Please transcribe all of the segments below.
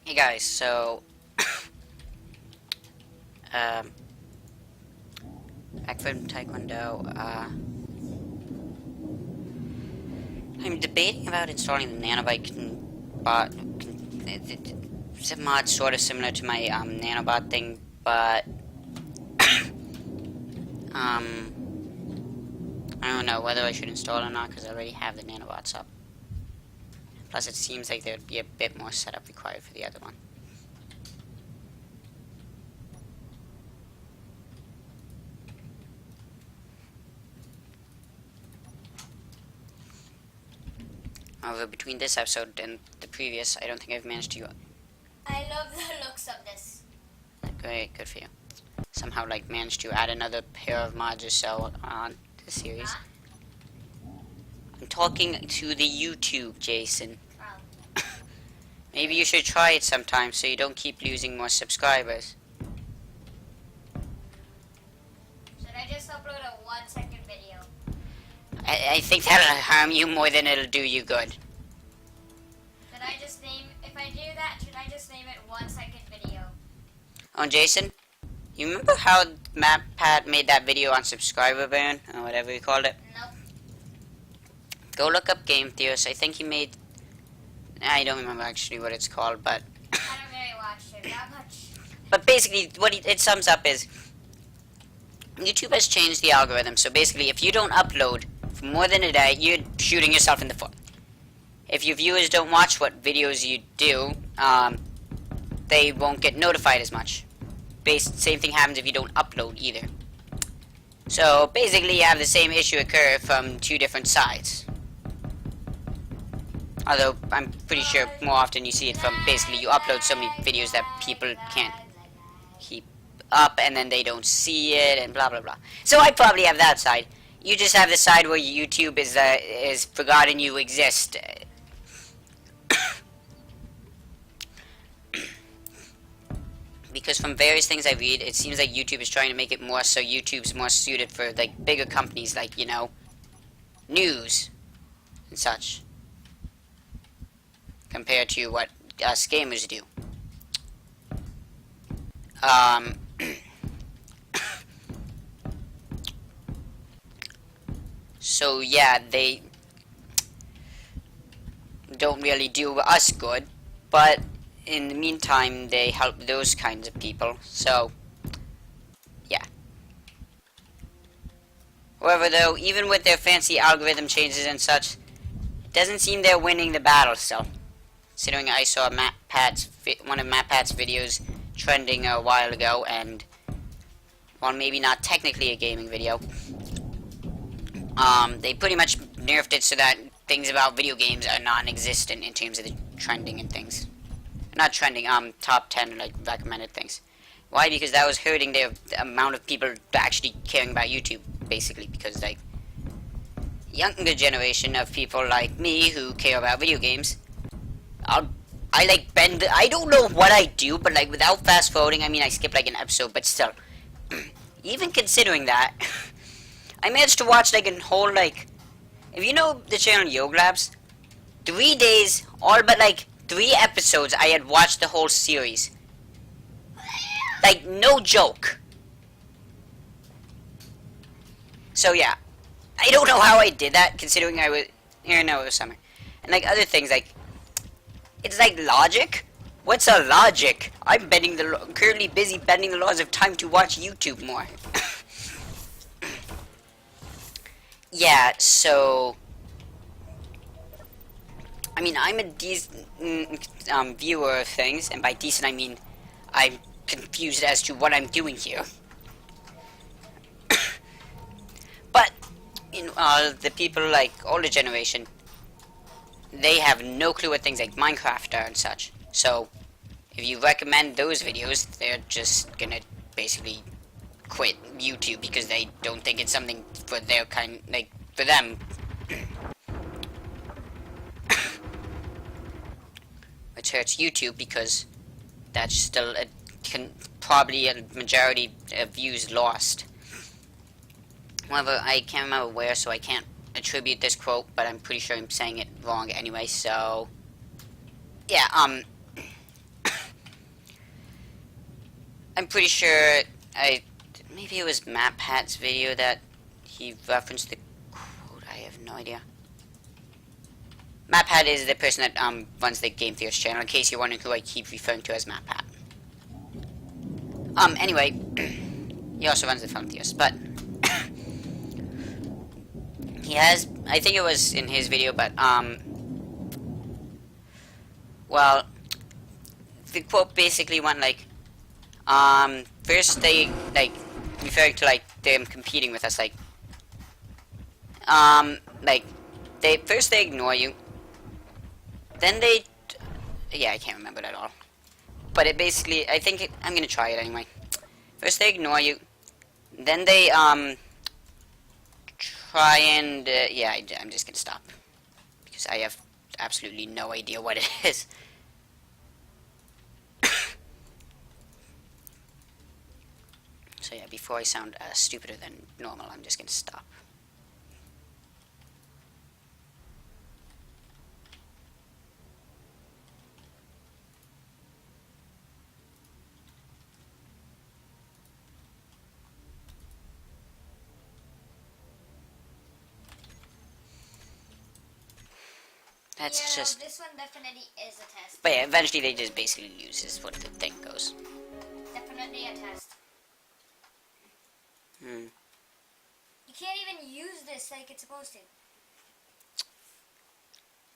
Hey guys, so um, back from Taekwondo, I'm debating about installing the Nanobot bot. It's a mod sort of similar to my Nanobot thing, but I don't know whether I should install it or not because I already have the Nanobots up. Plus, it seems like there would be a bit more setup required for the other one. However, between this episode and the previous, I don't think I've managed to. I love the looks of this. Great, good for you. Somehow, like, managed to add another pair of mods or so on the series. Huh? I'm talking to the YouTube, Jason. Oh. Maybe you should try it sometime so you don't keep losing more subscribers. Should I just upload a 1-second video? I think that'll harm you more than it'll do you good. Should I just name, if I do that, should I just name it 1-second video? Oh, Jason, you remember how MatPat made that video on subscriber ban, or whatever you called it? Nope. Go look up Game Theorist. I think he made... I don't remember actually what it's called, but... I don't really watch it that much. But basically, what it sums up is... YouTube has changed the algorithm, so basically, if you don't upload for more than a day, you're shooting yourself in the foot. If your viewers don't watch what videos you do, they won't get notified as much. Same thing happens if you don't upload either. So basically, you have the same issue occur from two different sides. Although I'm pretty sure more often you see it from basically you upload so many videos that people can't keep up, and then they don't see it, and blah blah blah. So I probably have that side. You just have the side where YouTube is forgotten you exist. Because from various things I read, it seems like YouTube is trying to make it more so YouTube's more suited for like bigger companies like, you know, news and such, compared to what us gamers do. So yeah, they don't really do us good, but in the meantime, they help those kinds of people, so, yeah. However, though, even with their fancy algorithm changes and such, it doesn't seem they're winning the battle still. Considering I saw one of MatPat's videos trending a while ago, and, while maybe not technically a gaming video, they pretty much nerfed it so that things about video games are non-existent in terms of the trending and things. Not trending, top 10, like, recommended things. Why? Because that was hurting the amount of people actually caring about YouTube, basically, because, like, younger generation of people like me who care about video games, I don't know what I do, but, like, without fast forwarding, I mean, I skip, like, an episode, but still, even considering that, I managed to watch, like, a whole, like, if you know the channel Yoglabs, 3 days, all but, like, 3 episodes, I had watched the whole series. Like, no joke. So, yeah. I don't know how I did that, considering I was... Here, no, it was summer. And, like, other things, like... It's like logic? What's a logic? I'm currently busy bending the laws of time to watch YouTube more. Yeah, so... I mean, I'm a decent viewer of things, and by decent I mean I'm confused as to what I'm doing here. But, you know, the people like older generation, they have no clue what things like Minecraft are and such. So, if you recommend those videos, they're just gonna basically quit YouTube because they don't think it's something for their kind, like, for them. Which hurts YouTube because that's still probably a majority of views lost. However, I can't remember where, so I can't attribute this quote, but I'm pretty sure I'm saying it wrong anyway, so... Yeah, I'm pretty sure maybe it was MatPat's video that he referenced the quote. I have no idea. MatPat is the person that runs the Game Theorist channel, in case you're wondering who I keep referring to as MatPat. Anyway, he also runs the Film Theorist, but he has, I think it was in his video, but well, the quote basically went like, first they, like, referring to, like, them competing with us, like, first they ignore you, then they, yeah, I can't remember it at all, but it basically, I'm gonna try it anyway. First they ignore you, then they, try and, yeah, I'm just gonna stop, because I have absolutely no idea what it is. So yeah, before I sound stupider than normal, I'm just gonna stop. That's yeah, just... this one definitely is a test. But yeah, eventually they just basically lose, is what the thing goes. Definitely a test. Hmm. You can't even use this like it's supposed to.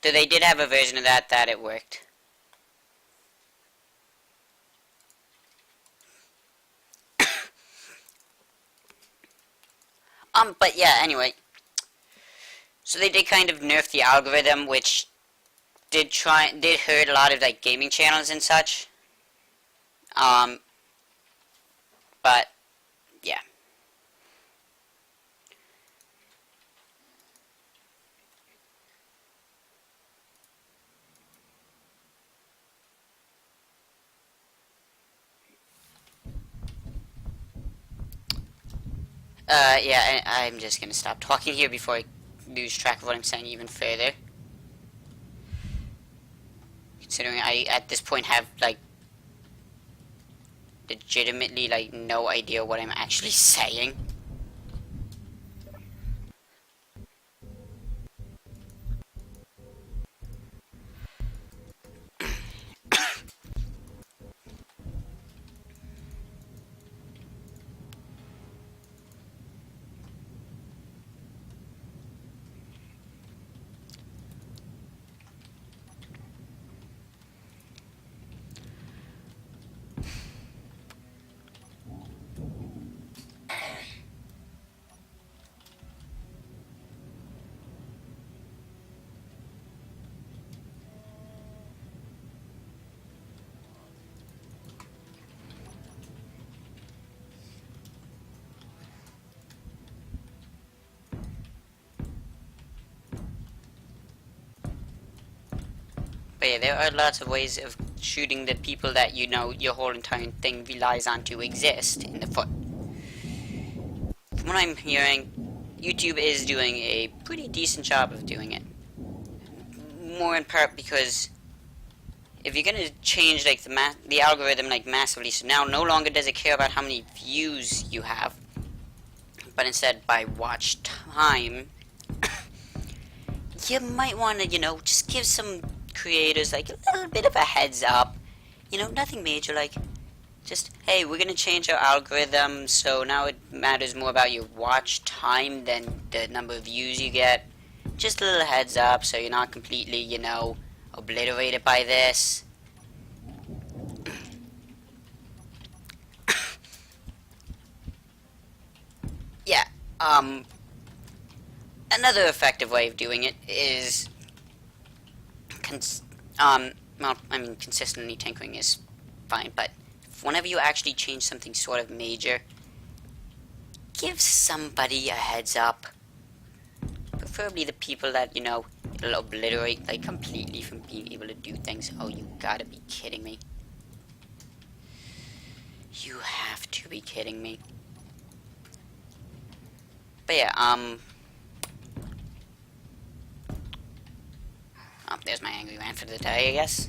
So they did have a version of that it worked. But yeah, anyway. So they did kind of nerf the algorithm, which did hurt a lot of, like, gaming channels and such. But yeah. Yeah, I'm just gonna stop talking here before I lose track of what I'm saying even further. Considering I, at this point, have, like, legitimately, like, no idea what I'm actually saying. But yeah, there are lots of ways of shooting the people that you know your whole entire thing relies on to exist in the foot. From what I'm hearing, YouTube is doing a pretty decent job of doing it. More in part because if you're gonna change, like, the algorithm, like, massively, so now no longer does it care about how many views you have, but instead by watch time, you might want to, you know, just give some creators, like, a little bit of a heads up. You know, nothing major, like, just, hey, we're gonna change our algorithm, so now it matters more about your watch time than the number of views you get. Just a little heads up, so you're not completely, you know, obliterated by this. Yeah, another effective way of doing it is, well, I mean, consistently tinkering is fine, but whenever you actually change something sort of major, give somebody a heads up. Preferably the people that, you know, it'll obliterate, like, completely from being able to do things. Oh, you gotta be kidding me. You have to be kidding me. But yeah, oh, there's my angry rant for the day, I guess.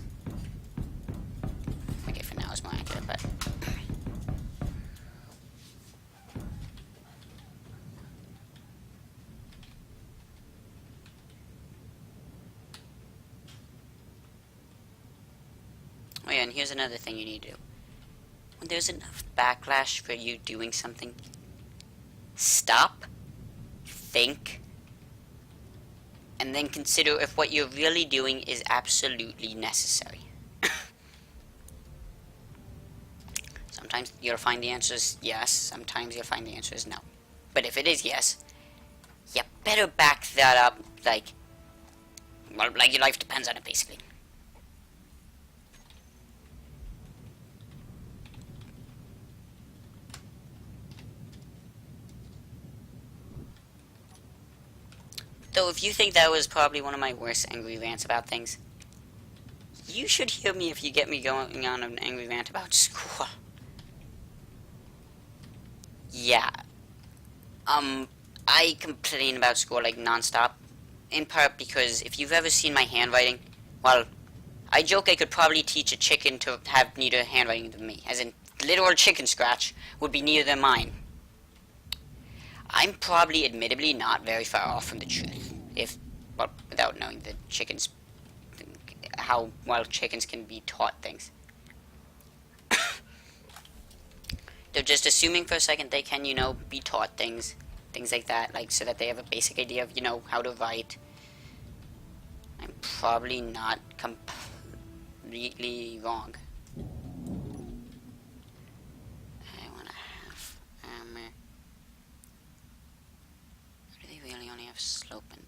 Okay, for now it's more accurate, but here, and here's another thing you need to do. When there's enough backlash for you doing something, stop, think, and then consider if what you're really doing is absolutely necessary. Sometimes you'll find the answer is yes, sometimes you'll find the answer is no. But if it is yes, you better back that up like your life depends on it, basically. Though if you think that was probably one of my worst angry rants about things, you should hear me if you get me going on an angry rant about school. Yeah. I complain about school like non-stop, in part because if you've ever seen my handwriting, well, I joke I could probably teach a chicken to have neater handwriting than me, as in literal chicken scratch would be neater than mine. I'm probably admittedly not very far off from the truth, without knowing the chickens, how well chickens can be taught things. They're just assuming for a second they can, be taught things like that, like so that they have a basic idea of, how to write. I'm probably not completely wrong. I want to have armor. Or do they really only have sloping?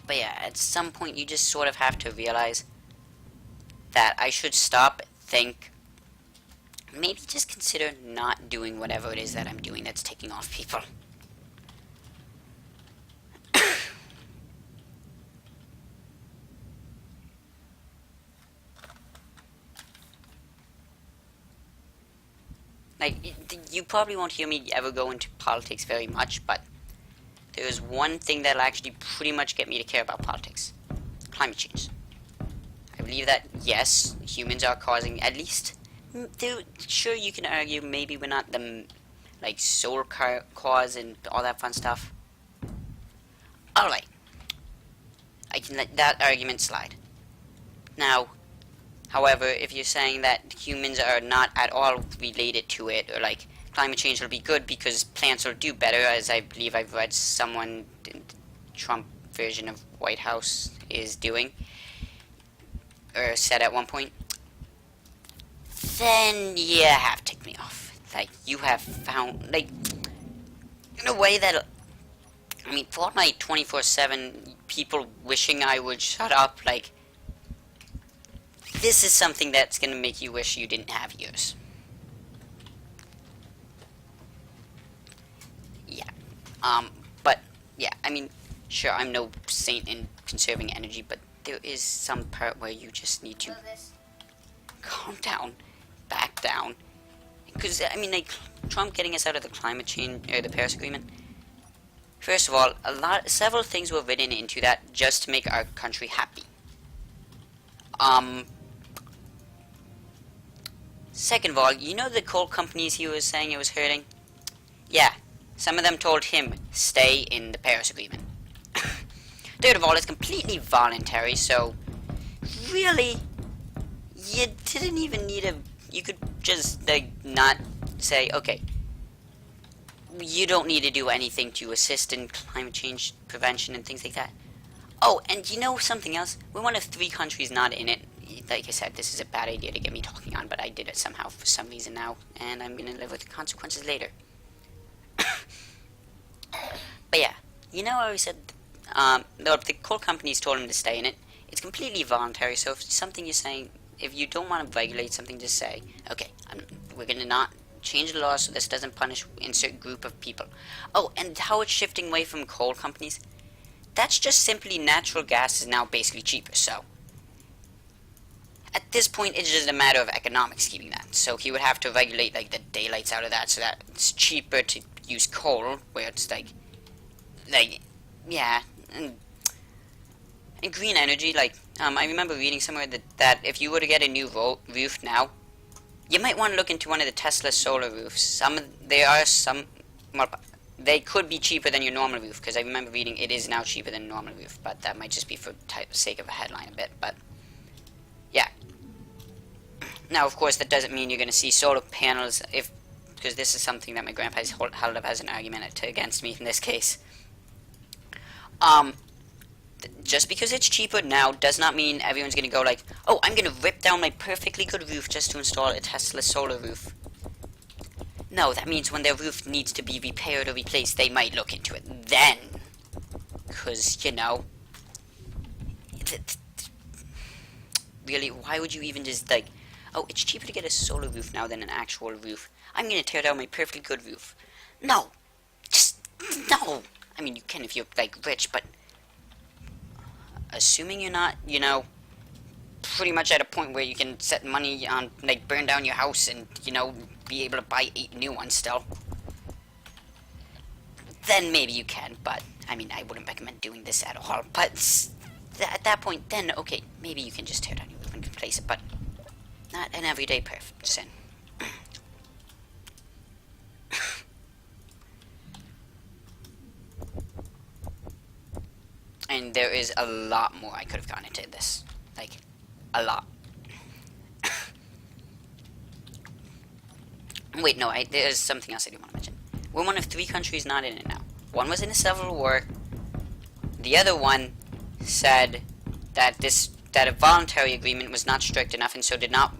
But yeah, at some point you just sort of have to realize that I should stop, think, maybe just consider not doing whatever it is that I'm doing that's taking off people. Like, you probably won't hear me ever go into politics very much, but there is one thing that'll actually pretty much get me to care about politics. Climate change. I believe that, yes, humans are causing, at least, sure you can argue maybe we're not the, sole cause and all that fun stuff. Alright. I can let that argument slide. Now, however, if you're saying that humans are not at all related to it, or climate change will be good because plants will do better, as I believe I've read someone, the Trump version of White House is doing, or said at one point, then you have ticked me off. You have found, in a way that, for all my 24/7 people wishing I would shut up, this is something that's gonna make you wish you didn't have yours. But, yeah, sure, I'm no saint in conserving energy, but there is some part where you just need to calm down, back down. Because, Trump getting us out of the climate change, or the Paris Agreement, first of all, several things were written into that just to make our country happy. Second of all, the coal companies he was saying it was hurting? Yeah. Some of them told him, stay in the Paris Agreement. Third of all, it's completely voluntary, so really, you didn't even need you could just, not say, okay, you don't need to do anything to assist in climate change prevention and things like that. Oh, and something else? We're one of 3 countries not in it. Like I said, this is a bad idea to get me talking on, but I did it somehow for some reason now, and I'm gonna live with the consequences later. But yeah, I always said, the coal companies told him to stay in it. It's completely voluntary, so if it's something you're saying, if you don't want to regulate something, just say, okay, we're going to not change the law so this doesn't punish insert group of people. Oh, and how it's shifting away from coal companies, that's just simply natural gas is now basically cheaper, so at this point it's just a matter of economics keeping that. So he would have to regulate the daylights out of that so that it's cheaper to use coal, where it's like, yeah, and green energy, like, I remember reading somewhere that if you were to get a new roof now, you might want to look into one of the Tesla solar roofs. There are some, well, they could be cheaper than your normal roof, because I remember reading it is now cheaper than a normal roof, but that might just be for sake of a headline a bit, but, yeah. Now, of course, that doesn't mean you're going to see solar panels, because this is something that my grandpa has held up as an argument against me in this case. Just because it's cheaper now does not mean everyone's going to go like, oh, I'm going to rip down my perfectly good roof just to install a Tesla solar roof. No, that means when their roof needs to be repaired or replaced, they might look into it then. Because, you know, really, why would you even just like, oh, it's cheaper to get a solar roof now than an actual roof. I'm going to tear down my perfectly good roof. No. Just, no. I mean, you can if you're, like, rich, but assuming you're not, you know, pretty much at a point where you can set money on, like, burn down your house and, you know, be able to buy 8 new ones still, then maybe you can, but, I mean, I wouldn't recommend doing this at all, but at that point, then, okay, maybe you can just tear down your roof and replace it, but not an everyday person. And there is a lot more I could have gone into this. Like, a lot. Wait, no, there's something else I do want to mention. We're one of 3 countries not in it now. One was in a civil war. The other one said that a voluntary agreement was not strict enough and so did not,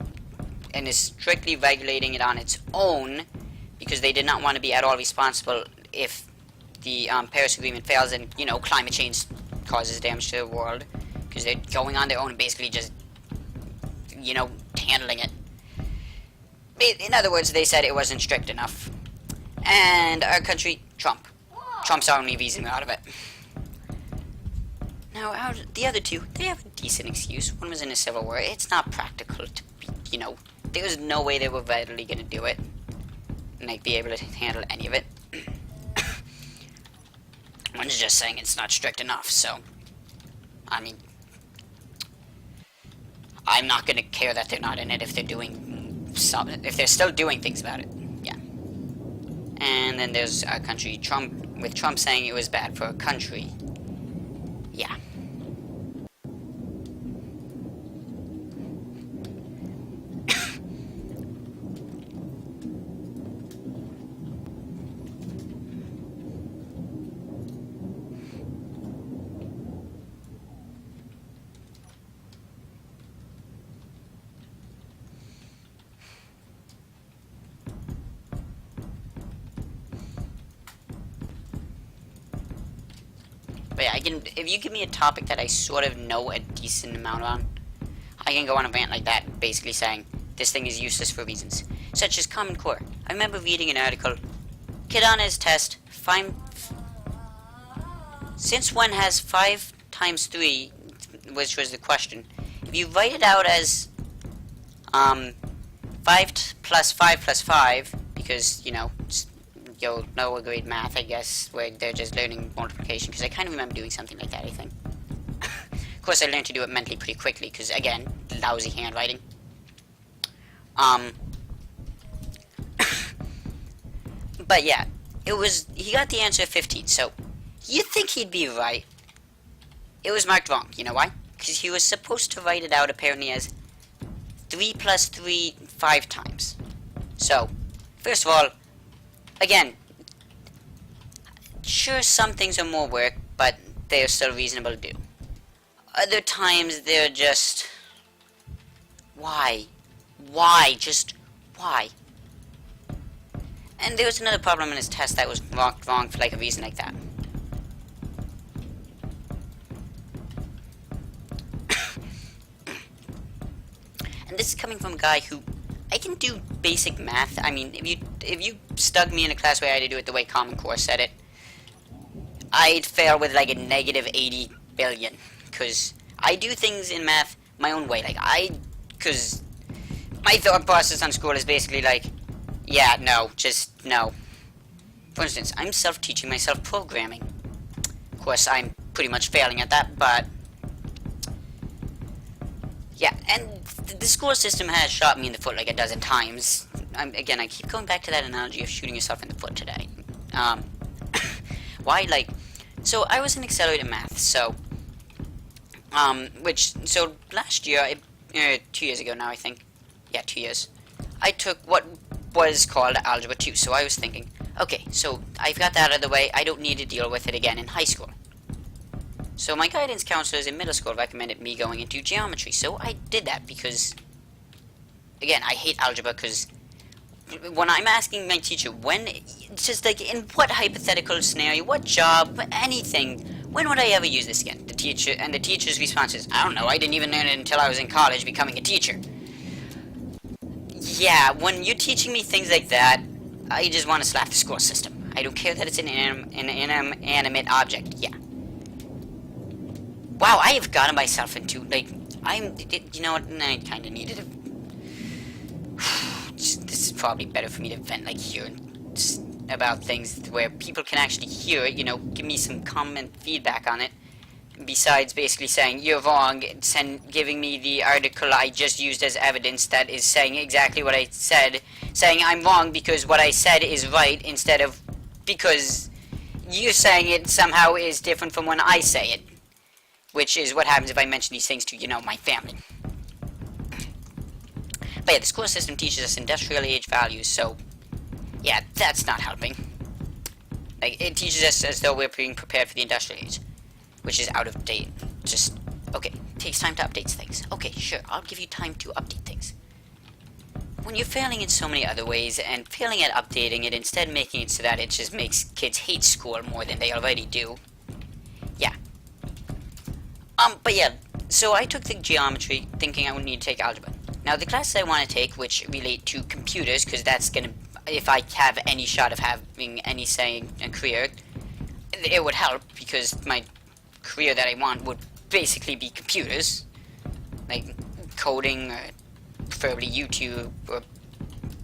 and is strictly regulating it on its own because they did not want to be at all responsible if the Paris Agreement fails and, you know, climate change causes damage to the world because they're going on their own and basically just, you know, handling it. In other words, they said it wasn't strict enough. And our country, Trump. Trump's the only reason we're out of it. Now, the other 2, they have a decent excuse. One was in a civil war. It's not practical to be, you know, there was no way they were readily going to do it. And, like, be able to handle any of it. One's just saying it's not strict enough, so, I mean, I'm not going to care that they're not in it if they're doing something, if they're still doing things about it, yeah. And then there's our country, Trump, with Trump saying it was bad for a country, yeah. But yeah, if you give me a topic that I sort of know a decent amount on, I can go on a rant like that, basically saying, this thing is useless for reasons, such as Common Core. I remember reading an article, kid on his test, since when has 5 times 3, which was the question, if you write it out as, 5 plus 5 plus 5, because, you know, you'll know a grade math, I guess, where they're just learning multiplication, because I kind of remember doing something like that, I think. Of course, I learned to do it mentally pretty quickly, because, again, lousy handwriting. But yeah, he got the answer 15, so you'd think he'd be right. It was marked wrong, you know why? Because he was supposed to write it out apparently as 3 plus 3 5 times. So, first of all, again, sure, some things are more work, but they're still reasonable to do. Other times, they're just... Why? Why? Just why? And there was another problem in his test that was marked wrong for, like, a reason like that. And this is coming from a guy who... I can do basic math. I mean, if you stuck me in a class where I had to do it the way Common Core said it, I'd fail with like a negative 80 billion. Because I do things in math my own way. Because my thought process on school is basically like, yeah, no, just no. For instance, I'm self-teaching myself programming. course, I'm pretty much failing at that, but yeah, and the school system has shot me in the foot like a dozen times. Again, I keep going back to that analogy of shooting yourself in the foot today. Why, like, so I was in accelerated math, so, so last year, 2 years ago now, I think, yeah, 2 years, I took what was called Algebra 2, so I was thinking, okay, so I've got that out of the way, I don't need to deal with it again in high school. So my guidance counselors in middle school recommended me going into geometry, so I did that because, again, I hate algebra because when I'm asking my teacher, just like, in what hypothetical scenario, what job, anything, when would I ever use this again? The teacher's response is, I don't know, I didn't even learn it until I was in college becoming a teacher. Yeah, when you're teaching me things like that, I just want to slap the school system. I don't care that it's an inanimate object, yeah. Wow, I have gotten myself into, like, you know what, I kind of needed to, this is probably better for me to vent, like, here, about things where people can actually hear it, you know, give me some comment feedback on it, besides basically saying, you're wrong, giving me the article I just used as evidence that is saying exactly what I said, saying I'm wrong because what I said is right, instead of because you saying it somehow is different from when I say it. Which is what happens if I mention these things to, you know, my family. But yeah, the school system teaches us industrial age values, so yeah, that's not helping. Like, it teaches us as though we're being prepared for the industrial age, which is out of date. Just, okay, takes time to update things. Okay, sure, I'll give you time to update things. When you're failing in so many other ways, and failing at updating it, instead making it so that it just makes kids hate school more than they already do, yeah. But yeah, so I took the geometry thinking I would need to take algebra. Now, the classes I want to take, which relate to computers, because that's gonna, if I have any shot of having any say in a career, it would help, because my career that I want would basically be computers. Like, coding, or preferably YouTube, or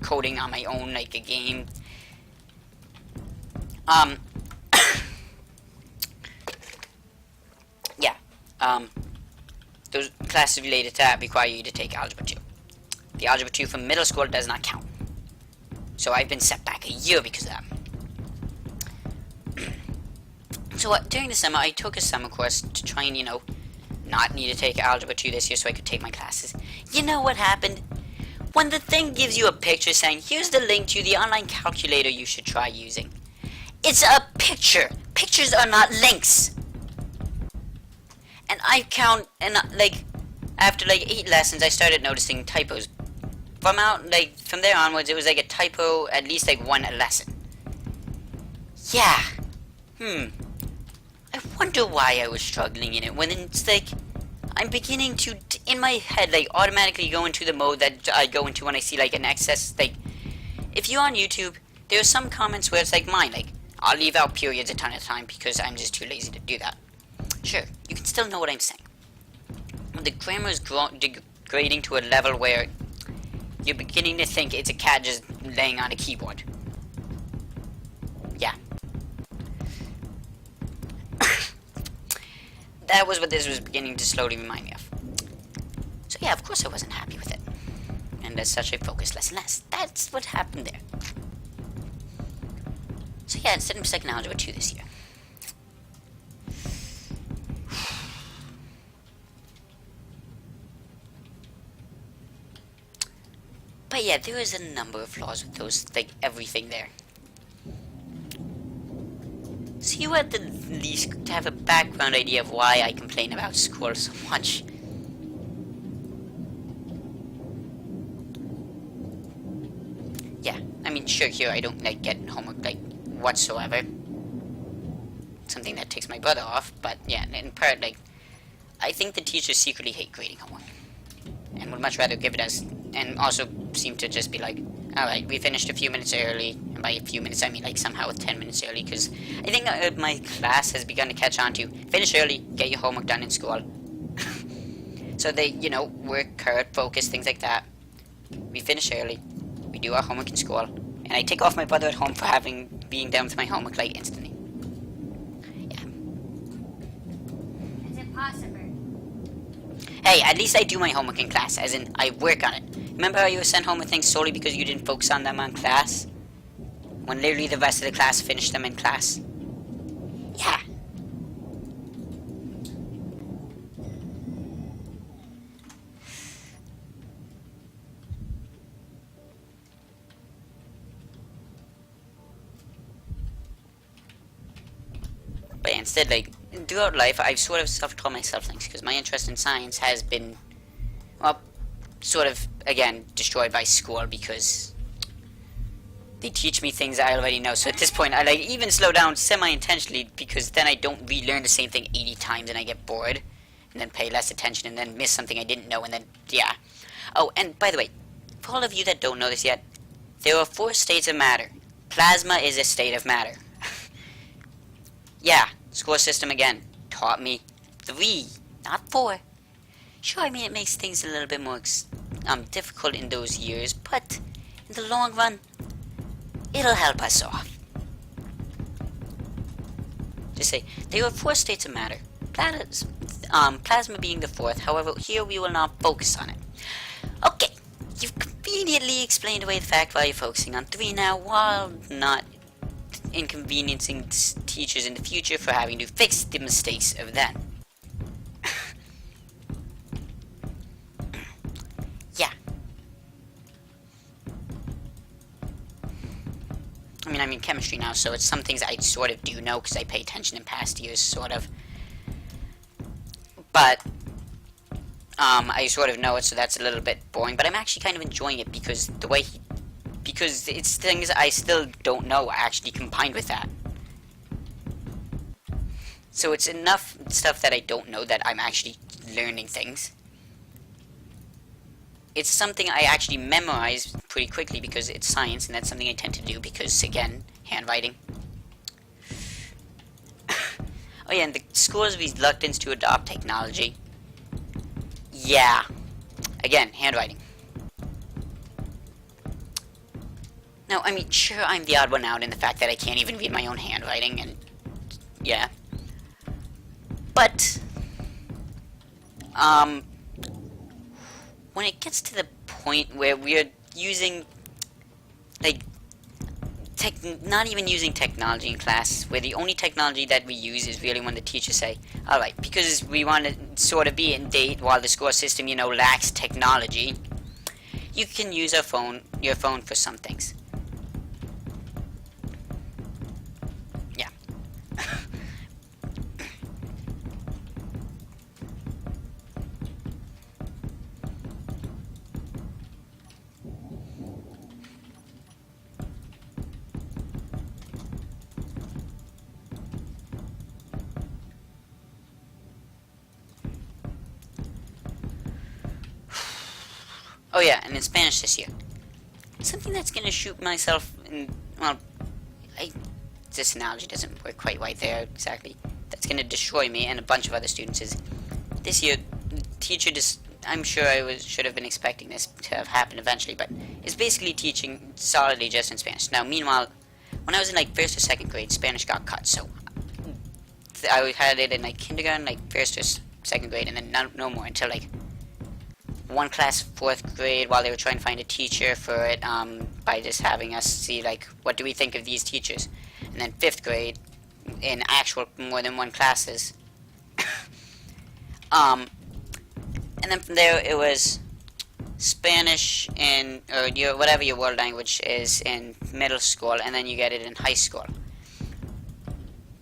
coding on my own, like a game. Yeah. Those classes related to that require you to take Algebra 2. The Algebra 2 from middle school does not count. So I've been set back a year because of that. So during the summer, I took a summer course to try and, you know, not need to take Algebra 2 this year so I could take my classes. You know what happened? When the thing gives you a picture saying, here's the link to the online calculator you should try using. It's a picture. Pictures are not links. And I count, and like, after like 8 lessons, I started noticing typos. From there onwards, it was like a typo, at least like 1 a lesson. Yeah. I wonder why I was struggling in it, when it's like, I'm beginning to, in my head, like, automatically go into the mode that I go into when I see, like, an excess, like, if you're on YouTube, there are some comments where it's like mine, like, I'll leave out periods a ton of time because I'm just too lazy to do that. Sure, you can still know what I'm saying. The grammar is degrading to a level where you're beginning to think it's a cat just laying on a keyboard. Yeah. That was what this was beginning to slowly remind me of. So yeah, of course I wasn't happy with it. And as such, I focused less and less. That's what happened there. So yeah, instead of second Algebra 2 this year. But yeah, there is a number of flaws with those, like, everything there. So you at the least have a background idea of why I complain about school so much. Yeah, I mean, sure, here I don't, like, get homework, like, whatsoever. Something that takes my brother off, but yeah, in part, like, I think the teachers secretly hate grading homework. And would much rather give it as, and also seem to just be like, alright, we finished a few minutes early, and by a few minutes I mean like somehow 10 minutes early, because I think my class has begun to catch on to, finish early, get your homework done in school. So they, you know, work hard, focus, things like that. We finish early, we do our homework in school, and I take off my brother at home for being done with my homework like instantly. Yeah. Impossible. Hey, at least I do my homework in class, as in, I work on it. Remember how you were sent home with things solely because you didn't focus on them on class? When literally the rest of the class finished them in class? Yeah. But instead, like, throughout life, I've sort of self-taught myself things, because my interest in science has been, well, sort of, again, destroyed by school, because they teach me things I already know. So at this point, I, like, even slow down semi-intentionally, because then I don't relearn the same thing 80 times, and I get bored, and then pay less attention, and then miss something I didn't know, and then, yeah. Oh, and by the way, for all of you that don't know this yet, there are 4 states of matter. Plasma is a state of matter. Yeah, school system again taught me 3, not 4. Sure, I mean, it makes things a little bit more difficult in those years, but in the long run, it'll help us off. Just say, there are 4 states of matter. Plasma being the 4th, however, here we will not focus on it. Okay, you've conveniently explained away the fact why you're focusing on 3 now, while not inconveniencing teachers in the future for having to fix the mistakes of then. Yeah. I mean chemistry now, so it's some things I sort of do know because I pay attention in past years, sort of. But I sort of know it, so that's a little bit boring. But I'm actually kind of enjoying it because the way because it's things I still don't know actually combined with that. So it's enough stuff that I don't know that I'm actually learning things. It's something I actually memorize pretty quickly because it's science, and that's something I tend to do because, again, handwriting. Oh yeah, and the school's reluctance to adopt technology. Yeah. Again, handwriting. No, I mean, sure, I'm the odd one out in the fact that I can't even read my own handwriting, and yeah. But, when it gets to the point where we're using, like, not even using technology in class, where the only technology that we use is really when the teachers say, alright, because we want to sort of be in date while the school system, you know, lacks technology, you can use your phone for some things. Yeah. Oh yeah, and in Spanish this year. Something that's gonna shoot myself in, well, this analogy doesn't work quite right there exactly. That's gonna destroy me and a bunch of other students is, this year, the teacher just, I'm sure should have been expecting this to have happened eventually, but is basically teaching solidly just in Spanish. Now, meanwhile, when I was in like 1st or 2nd grade, Spanish got cut, so I had it in like kindergarten, like 1st or 2nd grade, and then no more until like one class 4th grade while they were trying to find a teacher for it by just having us see like what do we think of these teachers, and then 5th grade in actual more than one classes and then from there it was Spanish in or whatever your world language is in middle school, and then you get it in high school.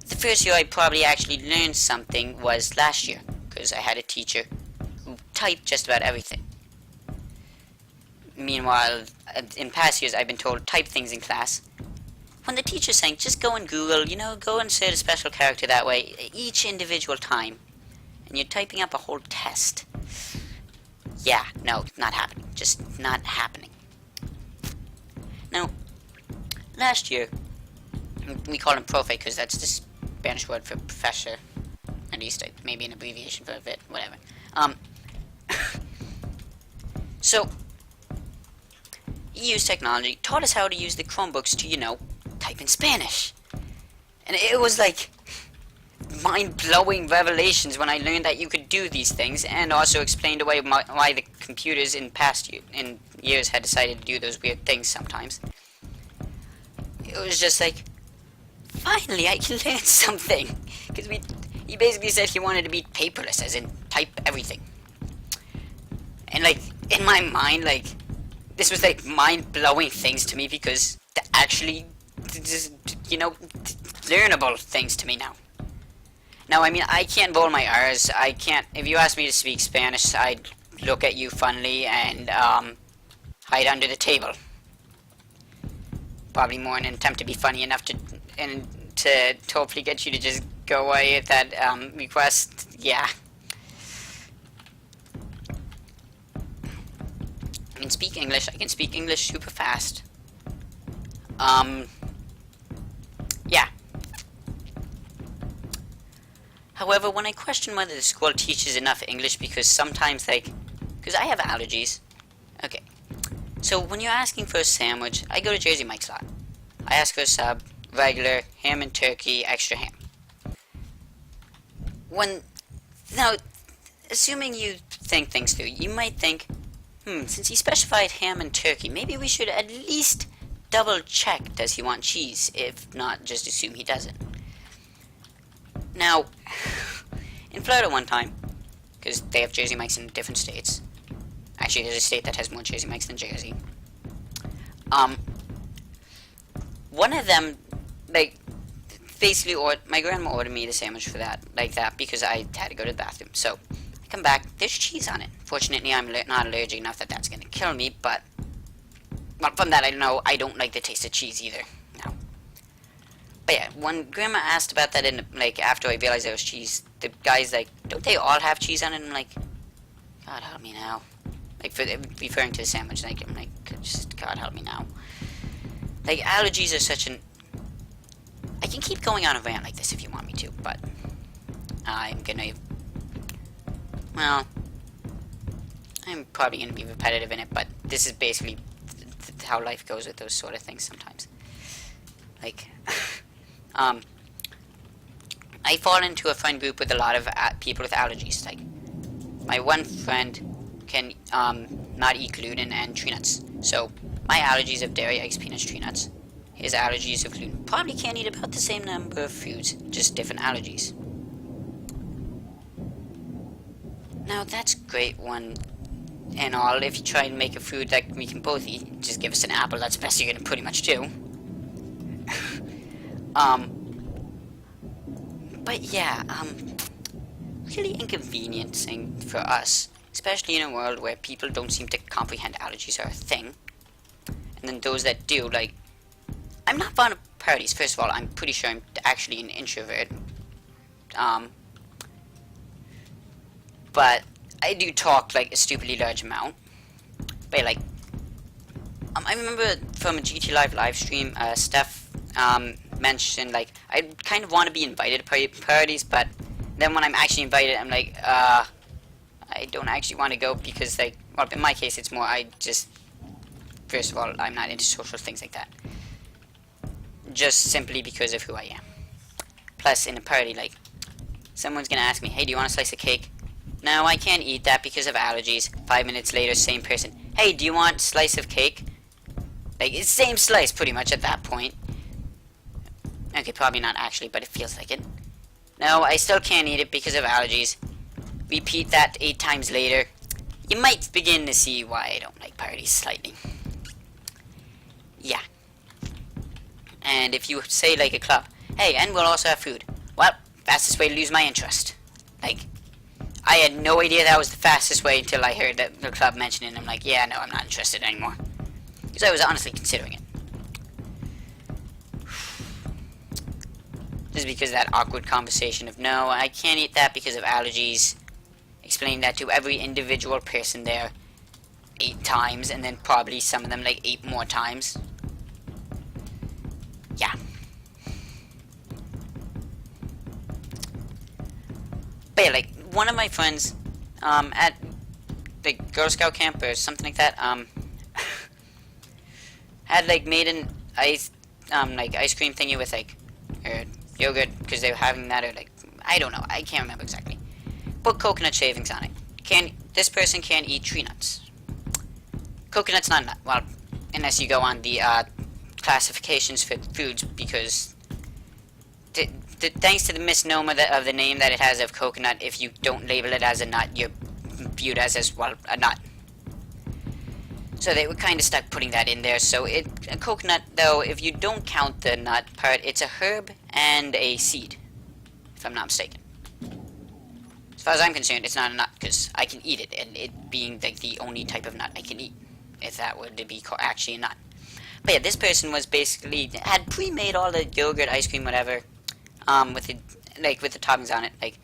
The first year I probably actually learned something was last year because I had a teacher type just about everything. Meanwhile, in past years, I've been told type things in class. When the teacher's saying, just go and Google, you know, go insert a special character that way, each individual time, and you're typing up a whole test. Yeah, no, not happening. Just not happening. Now, last year, we call him profe because that's the Spanish word for professor. At least maybe an abbreviation for it, whatever. So, he used technology, taught us how to use the Chromebooks to, you know, type in Spanish. And it was like, mind-blowing revelations when I learned that you could do these things, and also explained away why the computers in years had decided to do those weird things sometimes. It was just like, finally I can learn something, because he basically said he wanted to be paperless, as in type everything. And like, in my mind, like, this was like mind-blowing things to me, because they're actually, you know, learnable things to me now. Now, I mean, I can't roll my R's. I can't. If you asked me to speak Spanish, I'd look at you funny and hide under the table. Probably more in an attempt to be funny enough to hopefully get you to just go away at that request. Yeah. I can speak English. I can speak English super fast. Yeah. However, when I question whether the school teaches enough English, because sometimes, like, because I have allergies. Okay. So when you're asking for a sandwich, I go to Jersey Mike's a lot. I ask for a sub, regular, ham and turkey, extra ham. Now, assuming you think things through, you might think, since he specified ham and turkey, maybe we should at least double check, does he want cheese? If not, just assume he doesn't. Now, in Florida one time, because they have Jersey Mike's in different states. Actually, there's a state that has more Jersey Mike's than Jersey. One of them, like, basically, my grandma ordered me the sandwich for that, like that, because I had to go to the bathroom. So, I come back, there's cheese on it. Fortunately, I'm not allergic enough that that's going to kill me, but, well, from that I know I don't like the taste of cheese either. No. But yeah, when Grandma asked about that, after I realized there was cheese, the guy's like, don't they all have cheese on it? And I'm like, God help me now. Like, referring to the sandwich, like, I'm like, just God help me now. Like, allergies are such an... I can keep going on a rant like this if you want me to, but I'm gonna... Well, I'm probably gonna be repetitive in it, but this is basically how life goes with those sort of things sometimes. Like, I fall into a friend group with a lot of people with allergies. Like, my one friend can not eat gluten and tree nuts. So, my allergies of dairy, eggs, peanuts, tree nuts. His allergies of gluten. Probably can't eat about the same number of foods, just different allergies. Now, that's great one and all. If you try and make a food that we can both eat, just give us an apple. That's the best you're gonna pretty much do. But yeah, really inconveniencing for us, especially in a world where people don't seem to comprehend allergies are a thing. And then those that do, like, I'm not fond of parties. First of all, I'm pretty sure I'm actually an introvert. But I do talk, like, a stupidly large amount. But, like, I remember from a GT Live live stream, Steph mentioned, like, I kind of want to be invited to parties, but then when I'm actually invited, I'm like, I don't actually want to go because, like, well, in my case, it's more, first of all, I'm not into social things like that. Just simply because of who I am. Plus, in a party, like, someone's gonna ask me, hey, do you want a slice of cake? No, I can't eat that because of allergies. 5 minutes later, same person, hey, do you want a slice of cake? Like, it's same slice, pretty much, at that point. Okay, probably not actually, but it feels like it. No, I still can't eat it because of allergies. Repeat that 8 times later. You might begin to see why I don't like parties slightly. Yeah. And if you say, like, a club, hey, and we'll also have food. Well, fastest way to lose my interest. Like, I had no idea that was the fastest way until I heard that the club mention it, and I'm like, yeah, no, I'm not interested anymore. Because I was honestly considering it. Just because of that awkward conversation of, no, I can't eat that because of allergies. Explaining that to every individual person there 8 times, and then probably some of them, like, 8 more times. Yeah. But yeah, like, one of my friends, at the Girl Scout camp or something like that, had, like, made an ice cream thingy with, like, or yogurt, because they were having that, or, like, I don't know. I can't remember exactly. Put coconut shavings on it. This person can't eat tree nuts. Coconut's not a nut. Well, unless you go on the classifications for foods, because thanks to the misnomer of the name that it has of coconut, if you don't label it as a nut, you're viewed as well, a nut. So they were kind of stuck putting that in there. So a coconut, though, if you don't count the nut part, it's a herb and a seed, if I'm not mistaken. As far as I'm concerned, it's not a nut, because I can eat it, and it being like the only type of nut I can eat, if that were to be actually a nut. But yeah, this person was basically, had pre-made all the yogurt, ice cream, whatever, with the toppings on it. Like,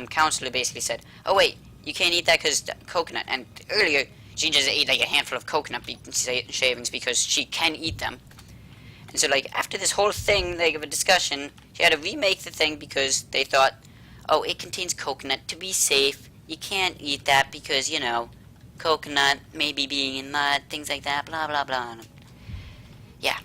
counselor basically said, oh wait, you can't eat that because coconut, and earlier, she just ate like a handful of coconut shavings because she can eat them. And so like after this whole thing like of a discussion, she had to remake the thing because they thought, oh, it contains coconut, to be safe, you can't eat that because, you know, coconut maybe being in mud, things like that, blah blah blah. Yeah.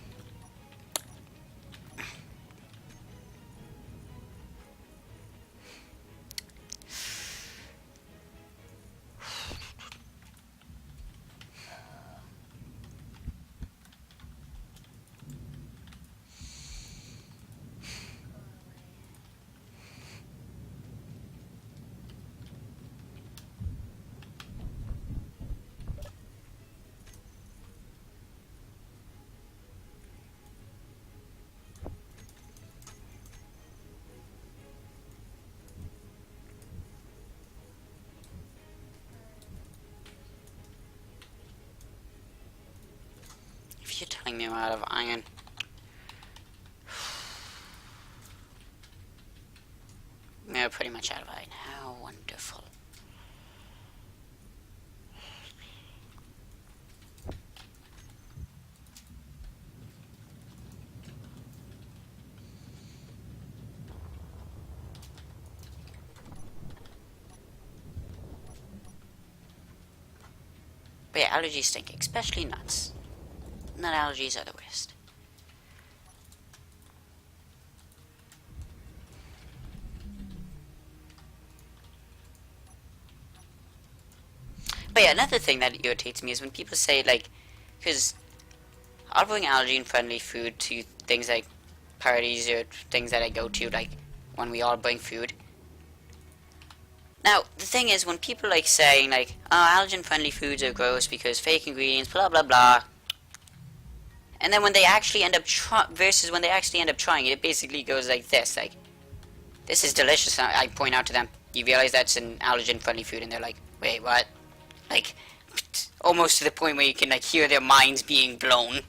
If you're telling me I'm out of iron. We're pretty much out of iron. How wonderful. But yeah, allergies stink, especially nuts. Nut allergies are the worst. But yeah, another thing that irritates me is when people say, like, because I'll bring allergen-friendly food to things like parties or things that I go to, like, when we all bring food. Now, the thing is, when people, like, saying, like, oh, allergen-friendly foods are gross because fake ingredients, blah, blah, blah, and then when they actually end up versus when they actually end up trying it, it basically goes like this, like, this is delicious, I point out to them, you realize that's an allergen-friendly food, and they're like, wait, what? Like, almost to the point where you can, like, hear their minds being blown.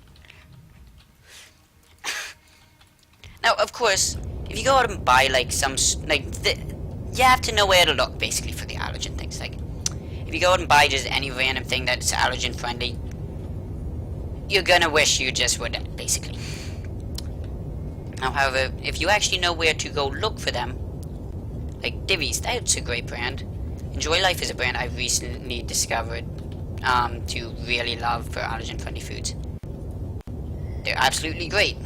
Now, of course, if you go out and buy, like, you have to know where to look, basically, for the allergen things. Like, if you go out and buy just any random thing that's allergen-friendly, you're gonna wish you just would, basically. Now, however, if you actually know where to go look for them, like Divi's, that's a great brand. Enjoy Life is a brand I've recently discovered to really love for allergen-friendly foods. They're absolutely great.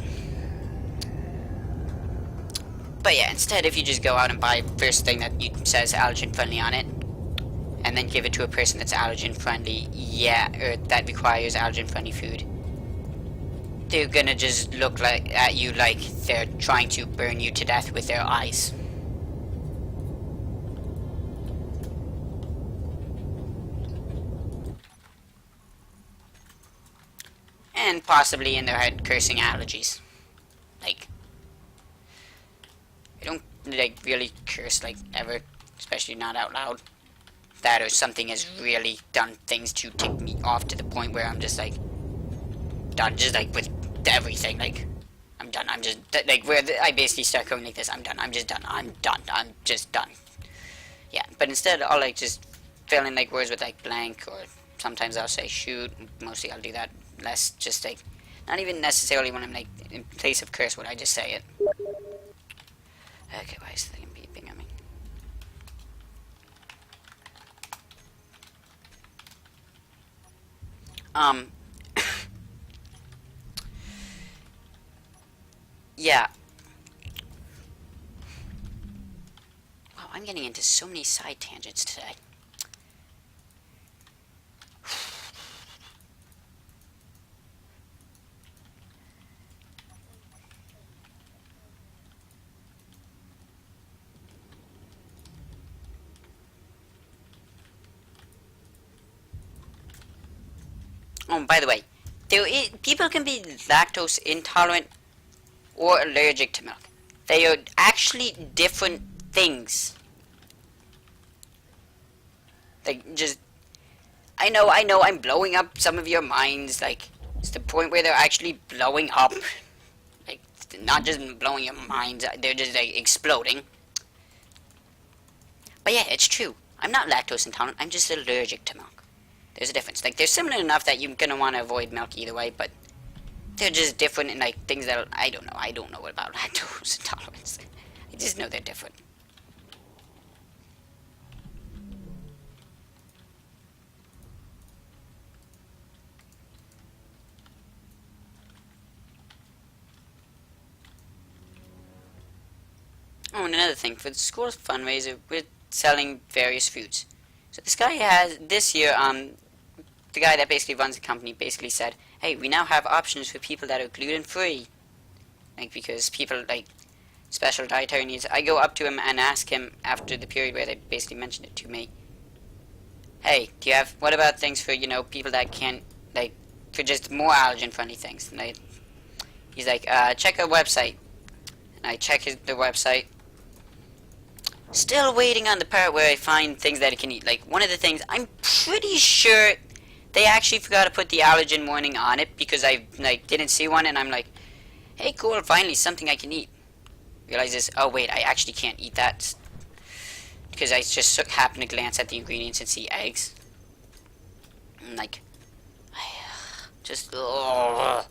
But yeah, instead, if you just go out and buy first thing that says allergen-friendly on it, and then give it to a person that's allergen-friendly, or that requires allergen-friendly food, they're gonna just look at you like they're trying to burn you to death with their eyes. And possibly in their head cursing allergies. Like, I don't, like, really curse, like, ever. Especially not out loud. That or something has really done things to tick me off to the point where I'm just, like, done. Just, like, with everything. Like, I'm done. I'm just, like, where I basically start going like this. I'm done. I'm just done. I'm done. I'm just done. Yeah, but instead I'll, like, just fill in, like, words with, like, blank, or sometimes I'll say shoot. Mostly I'll do that less, just, like, not even necessarily when I'm, like, in place of curse would I just say it. Okay, why is the thing beeping at me? Yeah. I'm getting into so many side tangents today. Oh, by the way, people can be lactose intolerant or allergic to milk. They are actually different things. Like, just... I know, I'm blowing up some of your minds. Like, it's the point where they're actually blowing up. Like, not just blowing your minds, they're just, like, exploding. But yeah, it's true. I'm not lactose intolerant, I'm just allergic to milk. There's a difference. Like, they're similar enough that you're gonna want to avoid milk either way, but they're just different in, like, things that I don't know. I don't know about lactose intolerance. I just know they're different. Oh, and another thing, for the school's fundraiser, we're selling various foods. So this guy has, this year, the guy that basically runs the company basically said, hey, we now have options for people that are gluten-free. Like, because people, like, special dietary needs. I go up to him and ask him after the period where they basically mentioned it to me, hey, do you have, what about things for, you know, people that can't, like, for just more allergen-friendly things? And he's like, check our website. And I check the website. Still waiting on the part where I find things that I can eat. Like, one of the things, I'm pretty sure they actually forgot to put the allergen warning on it because I, like, didn't see one, and I'm like, hey, cool, finally, something I can eat. Realize this, oh wait, I actually can't eat that. Because I just happened to glance at the ingredients and see eggs. And like, just, ugh.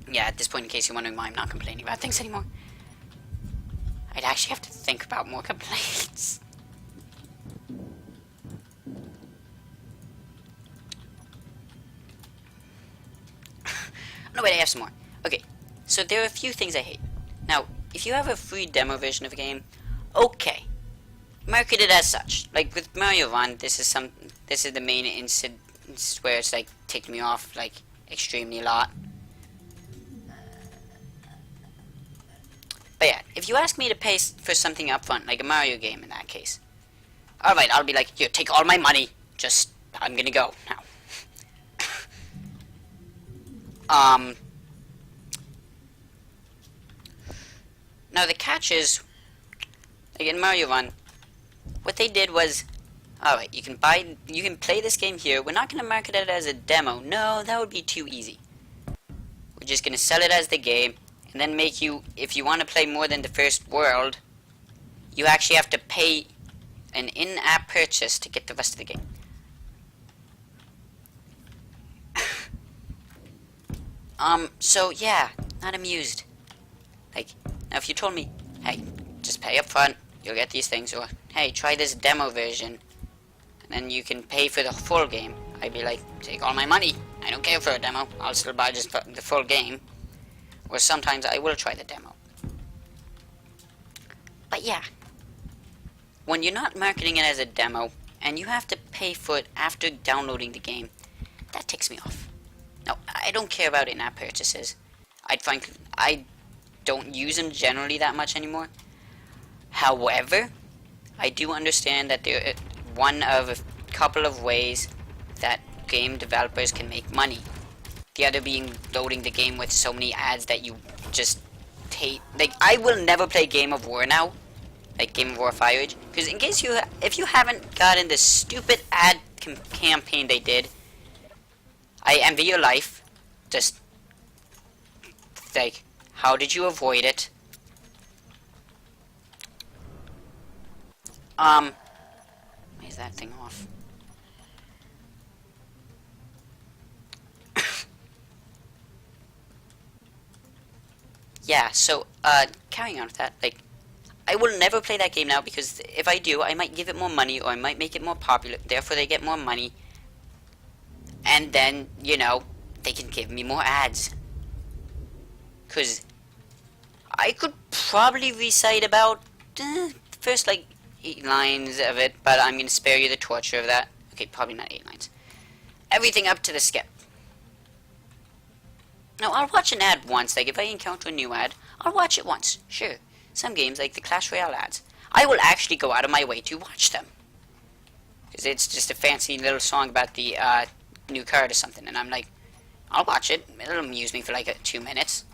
Yeah, at this point, in case you're wondering why I'm not complaining about things anymore, I'd actually have to think about more complaints. No, wait, I have some more. Okay, so there are a few things I hate. Now, if you have a free demo version of a game, okay, market it as such. Like with Mario Run, this is the main instance where it's like ticked me off like extremely a lot. But yeah, if you ask me to pay for something upfront, like a Mario game in that case, alright, I'll be like, here, take all my money, just, I'm gonna go now. Now the catch is, like in Mario Run, what they did was, alright, you can play this game here, we're not gonna market it as a demo, no, that would be too easy. We're just gonna sell it as the game, and then make you, if you want to play more than the first world, you actually have to pay an in-app purchase to get the rest of the game. So yeah, not amused. Like, now if you told me, hey, just pay up front, you'll get these things, or hey, try this demo version, and then you can pay for the full game, I'd be like, take all my money, I don't care for a demo, I'll still buy just the full game. Or sometimes I will try the demo. But yeah, when you're not marketing it as a demo, and you have to pay for it after downloading the game, that ticks me off. I don't care about in-app purchases. I don't use them generally that much anymore. However, I do understand that they're one of a couple of ways that game developers can make money. The other being loading the game with so many ads that you just hate. Like, I will never play Game of War now, like Game of War Fire Age, because in case if you haven't gotten this stupid ad campaign they did, I envy your life. Just, like, how did you avoid it? Is that thing off? Yeah, so, carrying on with that, like, I will never play that game now because if I do, I might give it more money or I might make it more popular, therefore they get more money. And then, you know, they can give me more ads. Because I could probably recite about first, like, 8 lines of it, but I'm going to spare you the torture of that. Okay, probably not 8 lines. Everything up to the skip. Now, I'll watch an ad once, like if I encounter a new ad, I'll watch it once, sure. Some games, like the Clash Royale ads, I will actually go out of my way to watch them. Because it's just a fancy little song about the new card or something, and I'm like, I'll watch it, it'll amuse me for like 2 minutes.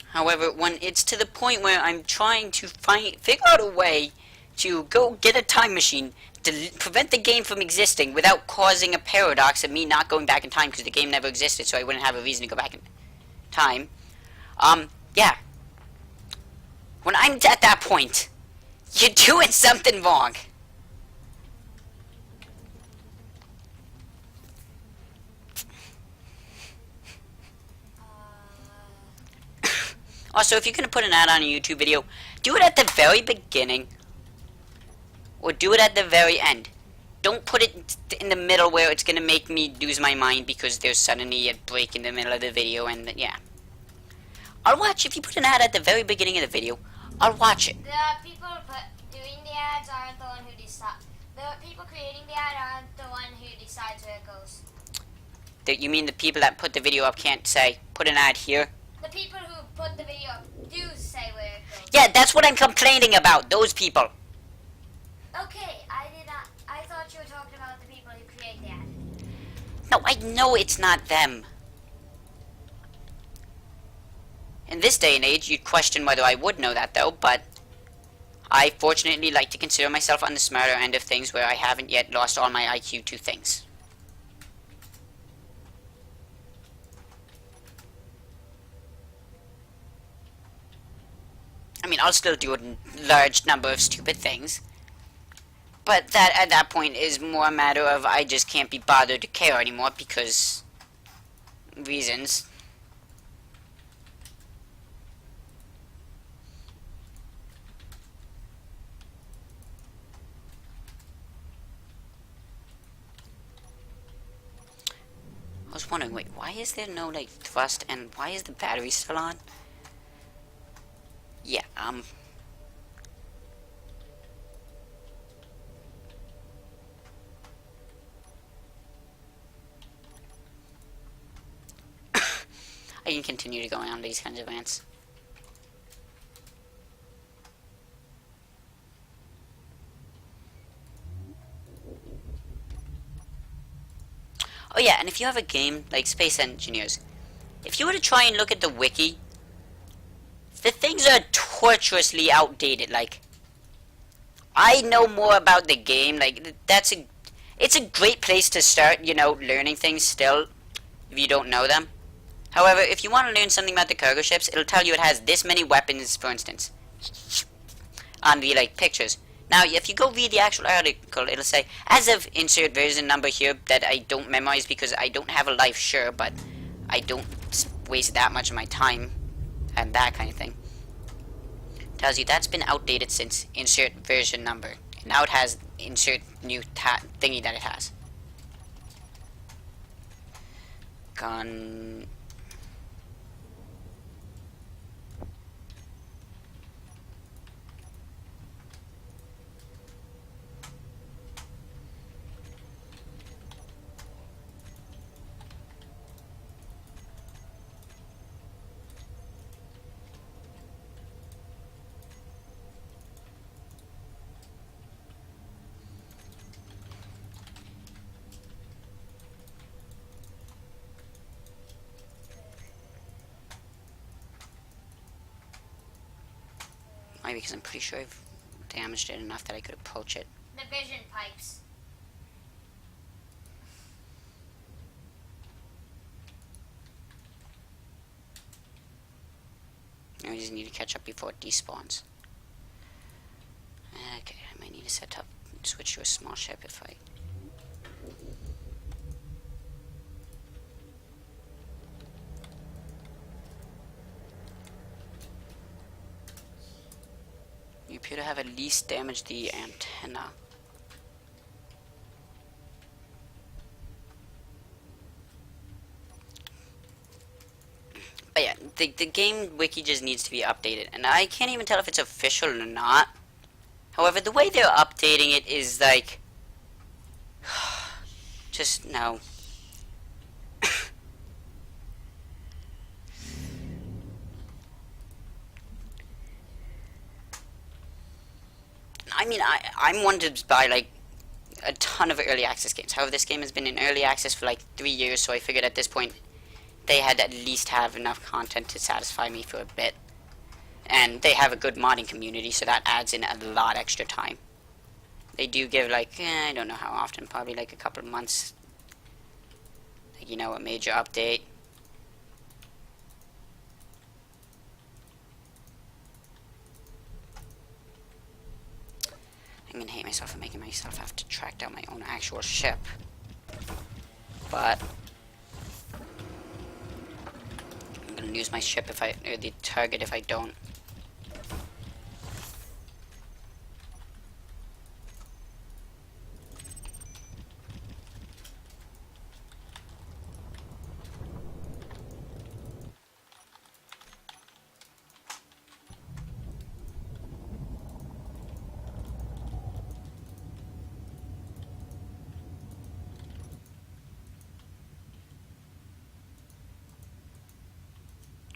However, when it's to the point where I'm trying to figure out a way to go get a time machine to prevent the game from existing without causing a paradox of me not going back in time because the game never existed, so I wouldn't have a reason to go back in time. Yeah. When I'm at that point, you're doing something wrong. Also, if you're going to put an ad on a YouTube video, do it at the very beginning. Or do it at the very end. Don't put it in the middle where it's going to make me lose my mind because there's suddenly a break in the middle of the video and yeah. I'll watch, if you put an ad at the very beginning of the video, I'll watch it. The people doing the ads aren't the one who decide. The people creating the ad aren't the one who decides where it goes. You mean the people that put the video up can't say, put an ad here? The people who put the video up do say where it goes. Yeah, that's what I'm complaining about, those people. Okay, I thought you were talking about the people who create the ad. No, I know it's not them. In this day and age, you'd question whether I would know that though, but I fortunately like to consider myself on the smarter end of things where I haven't yet lost all my IQ to things. I mean, I'll still do a large number of stupid things. But that, at that point, is more a matter of I just can't be bothered to care anymore because reasons. I was wondering, wait, why is there no, like, thrust and why is the battery still on? Yeah, I can continue to go on these kinds of rants. Oh yeah, and if you have a game like Space Engineers, if you were to try and look at the wiki, the things are torturously outdated. Like, I know more about the game. Like, it's a great place to start, you know, learning things still, if you don't know them. However, if you want to learn something about the cargo ships, it'll tell you it has this many weapons, for instance, on the, like, pictures. Now, if you go read the actual article, it'll say, as of insert version number here that I don't memorize because I don't have a life, sure, but I don't waste that much of my time and that kind of thing. Tells you that's been outdated since insert version number. And now it has insert new thingy that it has. Gun. Why? Because I'm pretty sure I've damaged it enough that I could approach it. The vision pipes. I just need to catch up before it despawns. Okay, I might need to set up, switch to a small ship if I... You appear to have at least damaged the antenna. But yeah, the game wiki just needs to be updated, and I can't even tell if it's official or not. However, the way they're updating it is like... just no. I mean, I'm one to buy, like, a ton of early access games. However, this game has been in early access for, like, 3 years, so I figured at this point they had to at least have enough content to satisfy me for a bit. And they have a good modding community, so that adds in a lot extra time. They do give, like, I don't know how often, probably, like, a couple of months. Like, you know, a major update. I'm gonna hate myself for making myself have to track down my own actual ship. But I'm gonna lose my ship if I, or the target if I don't.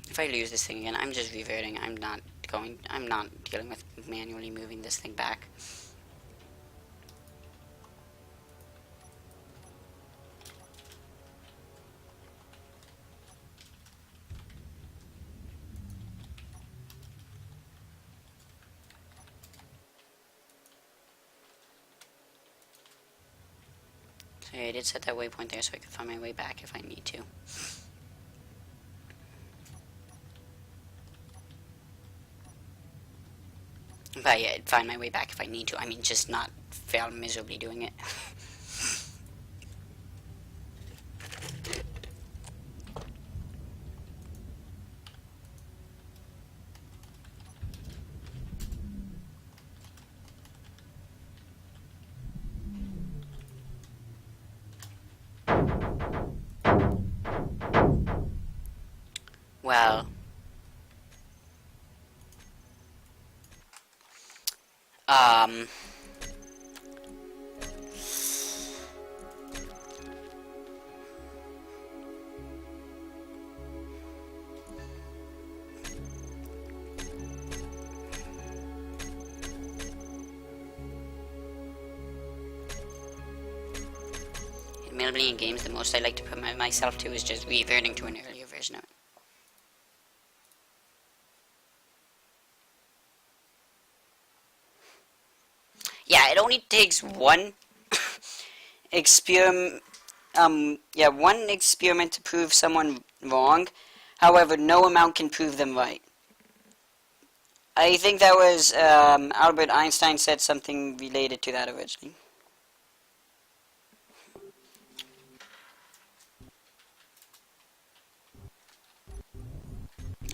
If I lose this thing again, I'm just reverting. I'm not dealing with manually moving this thing back. So yeah, I did set that waypoint there so I could find my way back if I need to. But yeah, I'd find my way back if I need to. I mean, just not fail miserably doing it. Well, um, admittedly in games, the most I like to put myself to is just reverting to an earlier version of it. Yeah, it only takes one one experiment to prove someone wrong. However, no amount can prove them right. I think that was Albert Einstein said something related to that originally.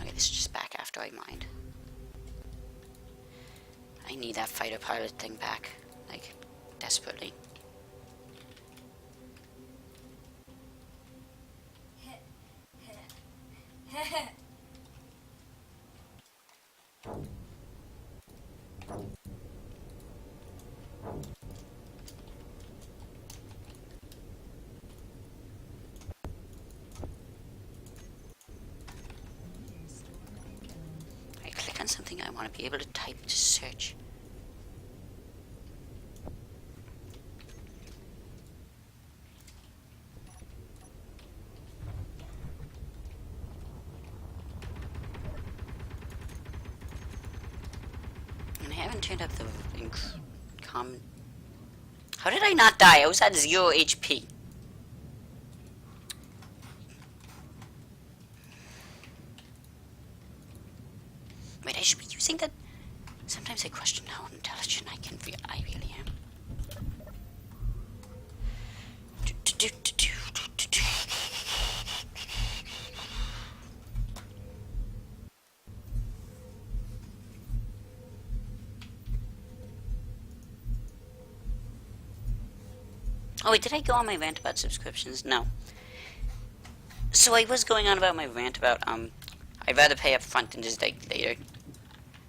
Okay, this is just back after I mined. I need that fighter pilot thing back, like, desperately. I click on something, I want to be able to type to search. haven't turned up the common. How did I not die? I was at 0 HP. Wait, I should be using that. Sometimes I question how intelligent I really am. Oh wait, did I go on my rant about subscriptions? No. So I was going on about my rant about, I'd rather pay up front than just, like, later.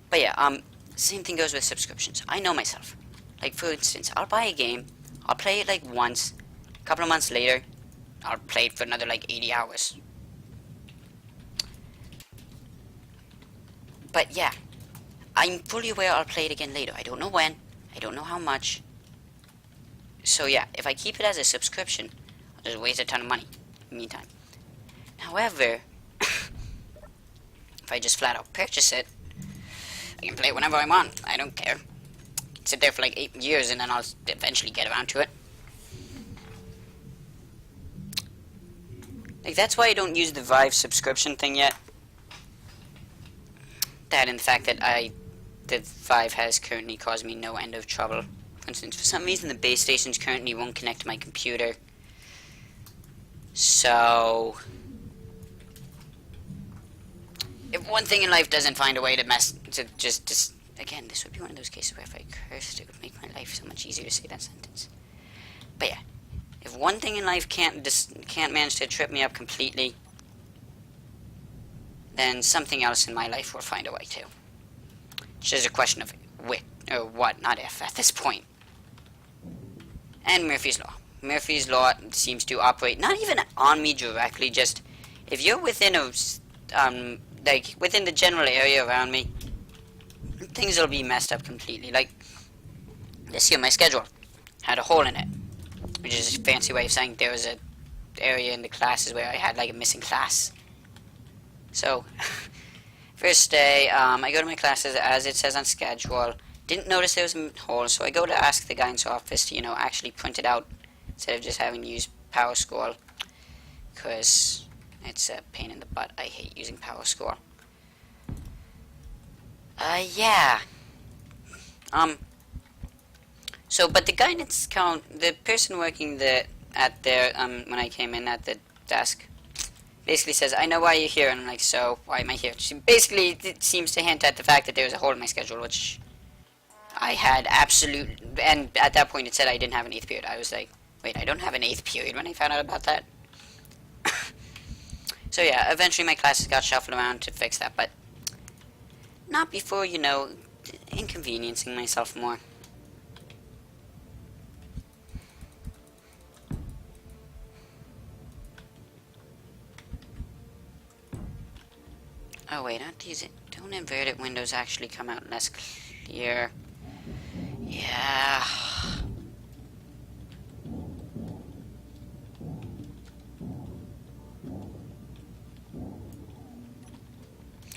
But yeah, same thing goes with subscriptions. I know myself. Like, for instance, I'll buy a game, I'll play it, like, once, a couple of months later, I'll play it for another, like, 80 hours. But yeah, I'm fully aware I'll play it again later. I don't know when, I don't know how much. So yeah, if I keep it as a subscription, I'll just waste a ton of money in the meantime. However, if I just flat out purchase it, I can play it whenever I want. I don't care. Sit there for like 8 years and then I'll eventually get around to it. Like, that's why I don't use the Vive subscription thing yet. That and the fact that the Vive has currently caused me no end of trouble. For instance, for some reason the base stations currently won't connect to my computer. So, if one thing in life doesn't find a way to just again, this would be one of those cases where if I cursed, it would make my life so much easier to say that sentence. But yeah, if one thing in life can't manage to trip me up completely, then something else in my life will find a way to. It's just a question of which, or what, not if, at this point. And Murphy's Law. Murphy's Law seems to operate not even on me directly, just if you're within a, like, within the general area around me, things will be messed up completely. Like, this year my schedule had a hole in it, which is a fancy way of saying there was a area in the classes where I had, like, a missing class. So, first day, I go to my classes as it says on schedule. Didn't notice there was a hole, so I go to ask the guy in his office to, actually print it out instead of just having to use PowerSchool, because it's a pain in the butt. I hate using PowerSchool. Yeah. So, but the guy that's the person working at there, when I came in at the desk, basically says, I know why you're here, and I'm like, so, why am I here? She basically, it seems to hint at the fact that there was a hole in my schedule, which I had and at that point it said I didn't have an 8th period. I was like, wait, I don't have an 8th period when I found out about that. So yeah, eventually my classes got shuffled around to fix that, but not before, inconveniencing myself more. Oh wait, don't inverted windows actually come out less clear? Yeah.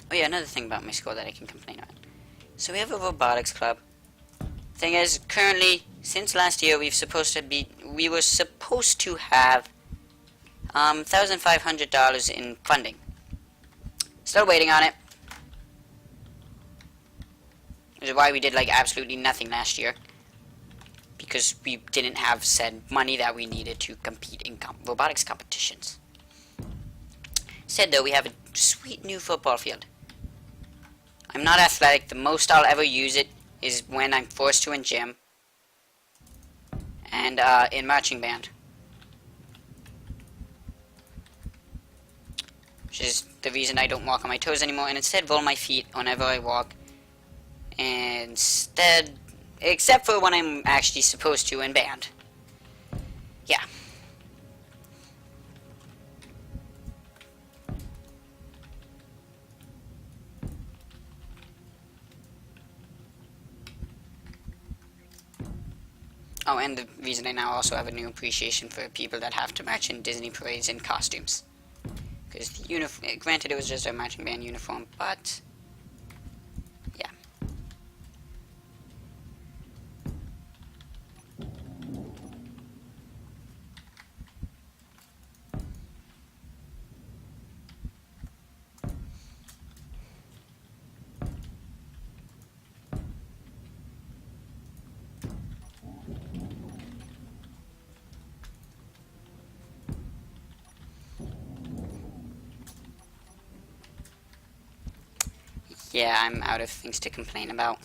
Oh yeah, another thing about my school that I can complain about. So we have a robotics club. Thing is, currently, since last year, we were supposed to have $1,500 in funding. Still waiting on it. Which is why we did, like, absolutely nothing last year. Because we didn't have said money that we needed to compete in robotics competitions. Instead, though, we have a sweet new football field. I'm not athletic. The most I'll ever use it is when I'm forced to in gym. And, in marching band. Which is the reason I don't walk on my toes anymore, and instead roll my feet whenever I walk. Instead, except for when I'm actually supposed to in band. Yeah. Oh, and the reason I now also have a new appreciation for people that have to march in Disney parades in costumes. Because the granted it was just a marching band uniform, but yeah. Yeah, I'm out of things to complain about.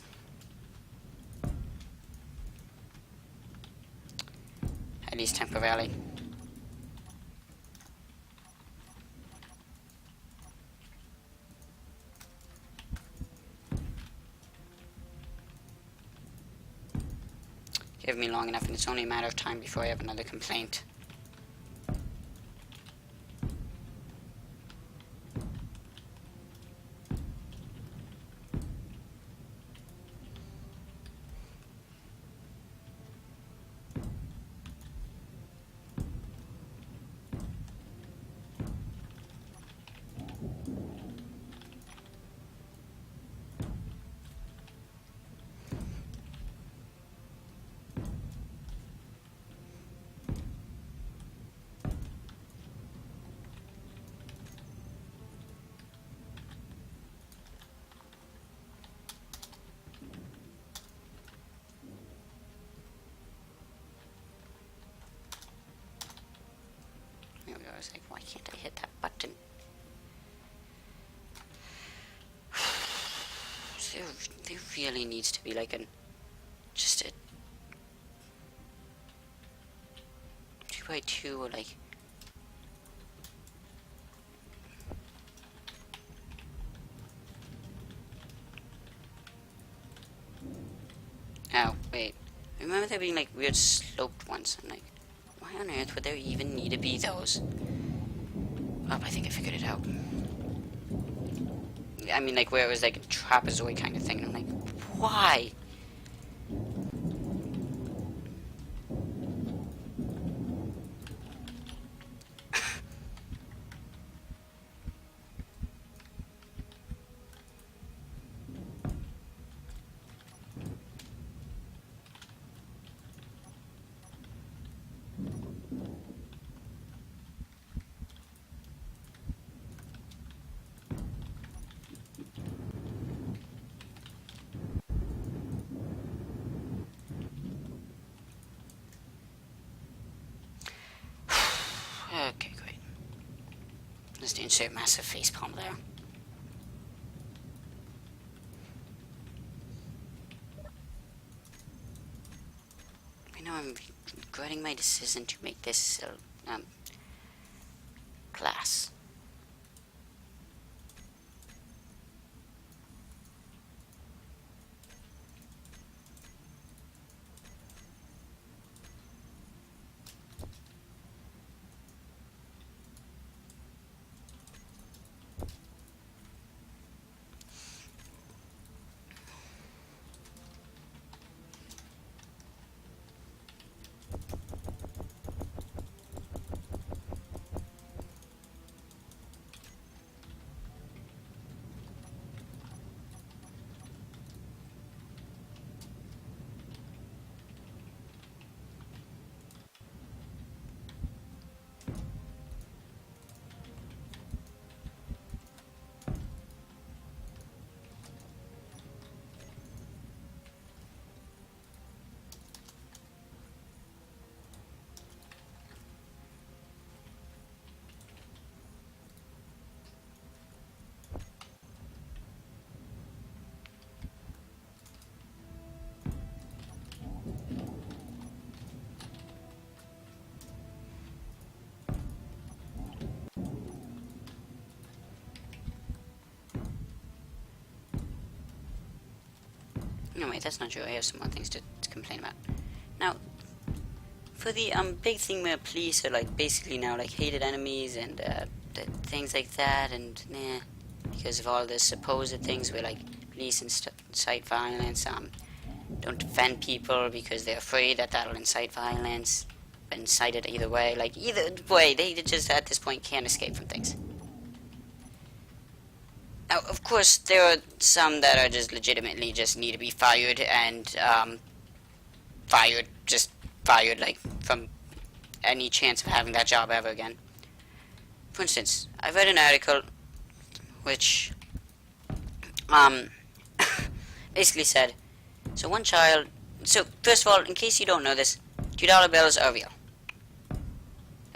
At least temporarily. Give me long enough, and it's only a matter of time before I have another complaint. There we go. I was like, why can't I hit that button? There really needs to be like just a 2x2 or like. Oh, wait. I remember there being like weird sloped ones. I'm like, why on earth would there even need to be those? Oh, I think I figured it out. I mean, like where it was like a trapezoid kind of thing. And I'm like, why? Okay, great. Just insert massive facepalm there. I know I'm regretting my decision to make this glass. No, wait, that's not true. I have some more things to complain about. Now, for the big thing where police are like basically now like hated enemies and things like that, and because of all the supposed things where like police incite violence, don't defend people because they're afraid that that'll incite violence. Incite it either way. Like either way, they just at this point can't escape from things. Now, of course, there are some that are just legitimately just need to be fired and fired like from any chance of having that job ever again. For instance, I read an article which basically said, so one child. So first of all, in case you don't know this, $2 bills are real.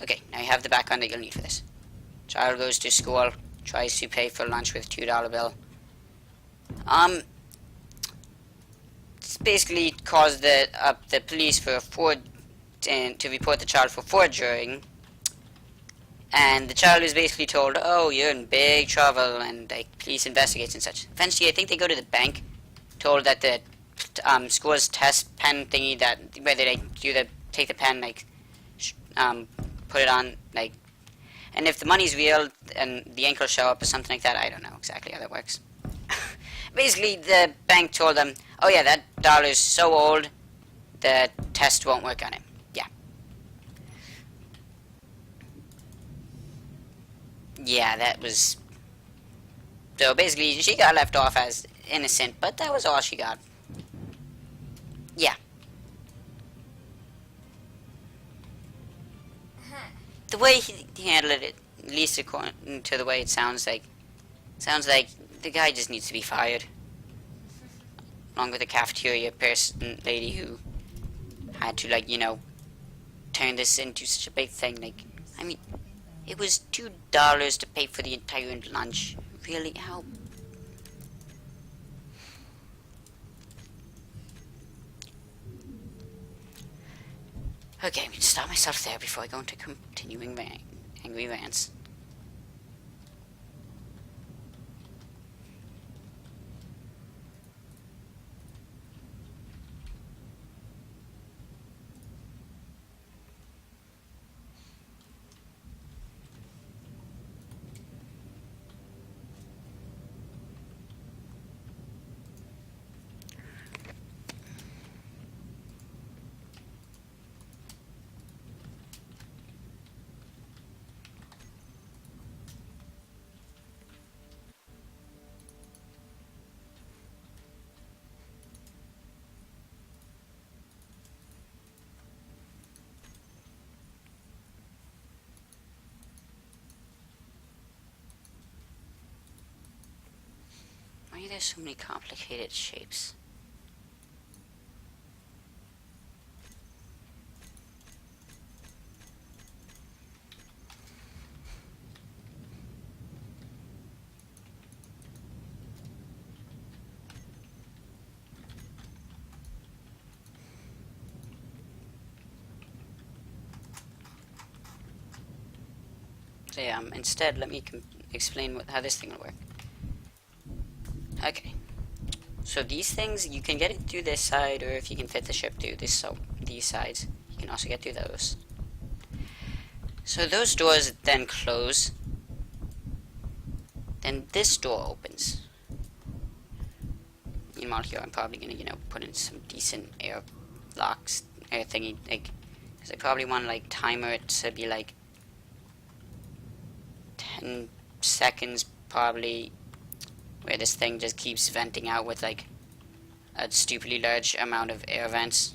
Okay, now you have the background that you'll need for this. Child goes to school, tries to pay for lunch with $2 bill. It's basically caused the police for to report the child for forging, and the child was basically told, "Oh, you're in big trouble," and like police investigates and such. Eventually, I think they go to the bank, told that the school's test pen thingy, that whether they take the pen, like put it on, like, and if the money's real and the ink will show up or something like that. I don't know exactly how that works. Basically, the bank told them, "Oh yeah, that dollar's so old, the test won't work on it." Yeah. Yeah, that was... So basically, she got left off as innocent, but that was all she got. Yeah. The way he handled it, at least according to the way it sounds like the guy just needs to be fired. Along with the cafeteria person lady who had to, like, turn this into such a big thing. Like, I mean, it was $2 to pay for the entire lunch. Really? How? Okay, I'm gonna stop myself there before I go into continuing angry rants. Why are there so many complicated shapes? So yeah, instead, let me explain how this thing will work. Okay. So these things, you can get it through this side, or if you can fit the ship through these sides, you can also get through those. So those doors then close. Then this door opens. Meanwhile here, I'm probably gonna, put in some decent air locks, air thingy, like, because I probably want to, like, timer it to be, like, 10 seconds, probably, where this thing just keeps venting out with, like, a stupidly large amount of air vents.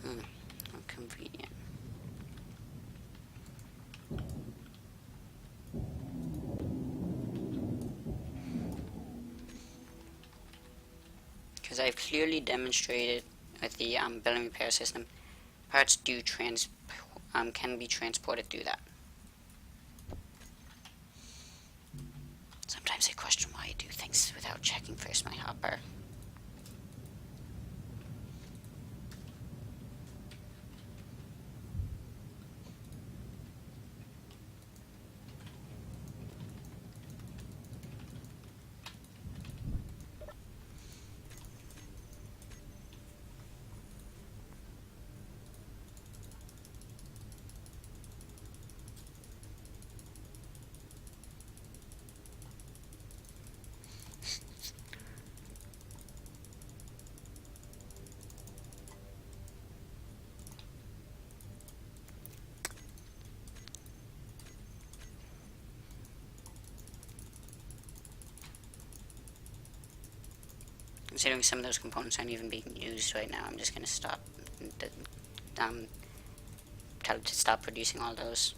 How convenient. Because I've clearly demonstrated with the build and repair system, parts can be transported through that. Sometimes I question why I do things without checking first my hopper. Considering some of those components aren't even being used right now, I'm just going to stop, tell it to stop producing all those.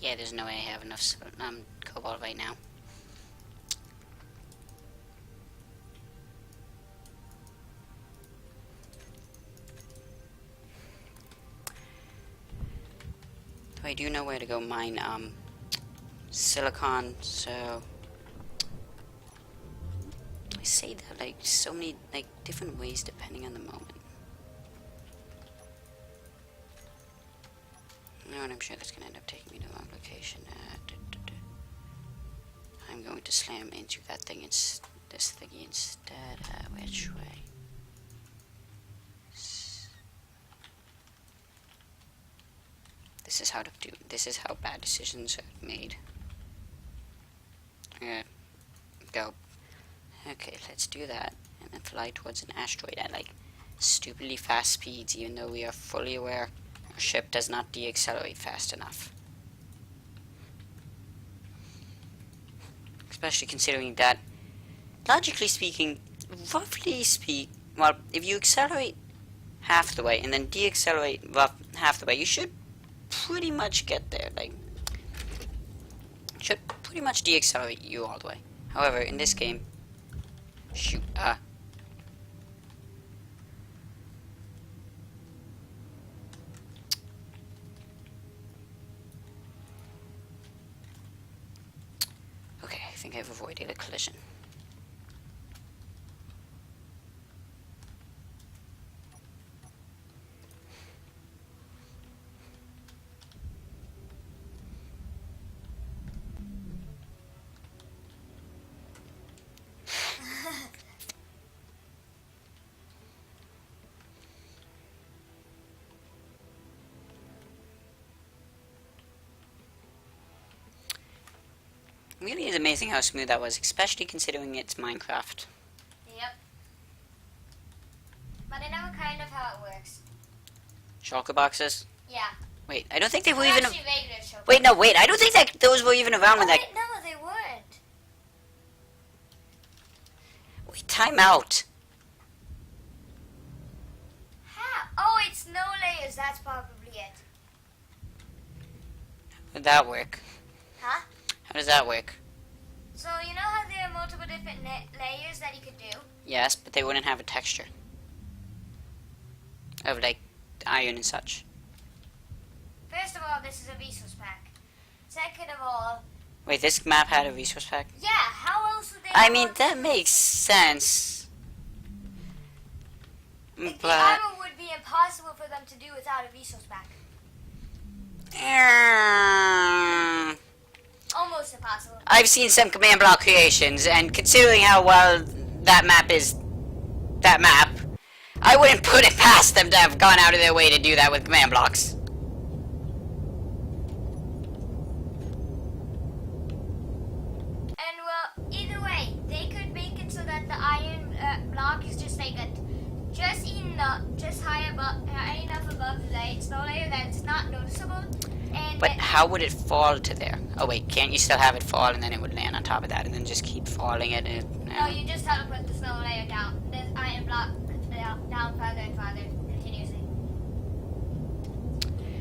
Yeah, there's no way I have enough cobalt right now. Though I do know where to go mine silicon, so I say that like so many like different ways depending on the moment. You know what, I'm sure that's gonna end up taking me to the wrong location. I'm going to slam into that thing, this thingy instead. Which way? This is how to do. This is how bad decisions are made. Go. Okay, let's do that, and then fly towards an asteroid at like stupidly fast speeds, even though we are fully aware our ship does not deaccelerate fast enough. Especially considering that, logically speaking, well, if you accelerate half the way and then deaccelerate half the way, you should pretty much get there. Like, should pretty much deaccelerate you all the way. However, in this game, shoot, okay, I think I've avoided a collision. Really is amazing how smooth that was, especially considering it's Minecraft. Yep. But I know kind of how it works. Shulker boxes? Yeah. Wait, I don't think they were Well, even. actually, regular shulker. Wait, no, wait. I don't think that those were even around Oh, when that. wait, no, they weren't. Wait, time out. How? Oh, it's no layers. That's probably it. How did that work? Huh? How does that work? So you know how there are multiple different layers that you could do? Yes, but they wouldn't have a texture of like iron and such. First of all, this is a resource pack. Second of all, Wait, this map had a resource pack? yeah, how else would they? I mean, that makes sense. The But armor would be impossible for them to do without a resource pack. Almost impossible. I've seen some command block creations, and considering how well that map is, I wouldn't put it past them to have gone out of their way to do that with command blocks. And well, either way, they could make it so that the iron block is just like just high enough above the snow layer that it's not noticeable. And But how would it fall to there? Oh wait, can't you still have it fall and then it would land on top of that and then just keep falling it? no, you just have to put the snow layer down, the iron block down farther and farther continuously.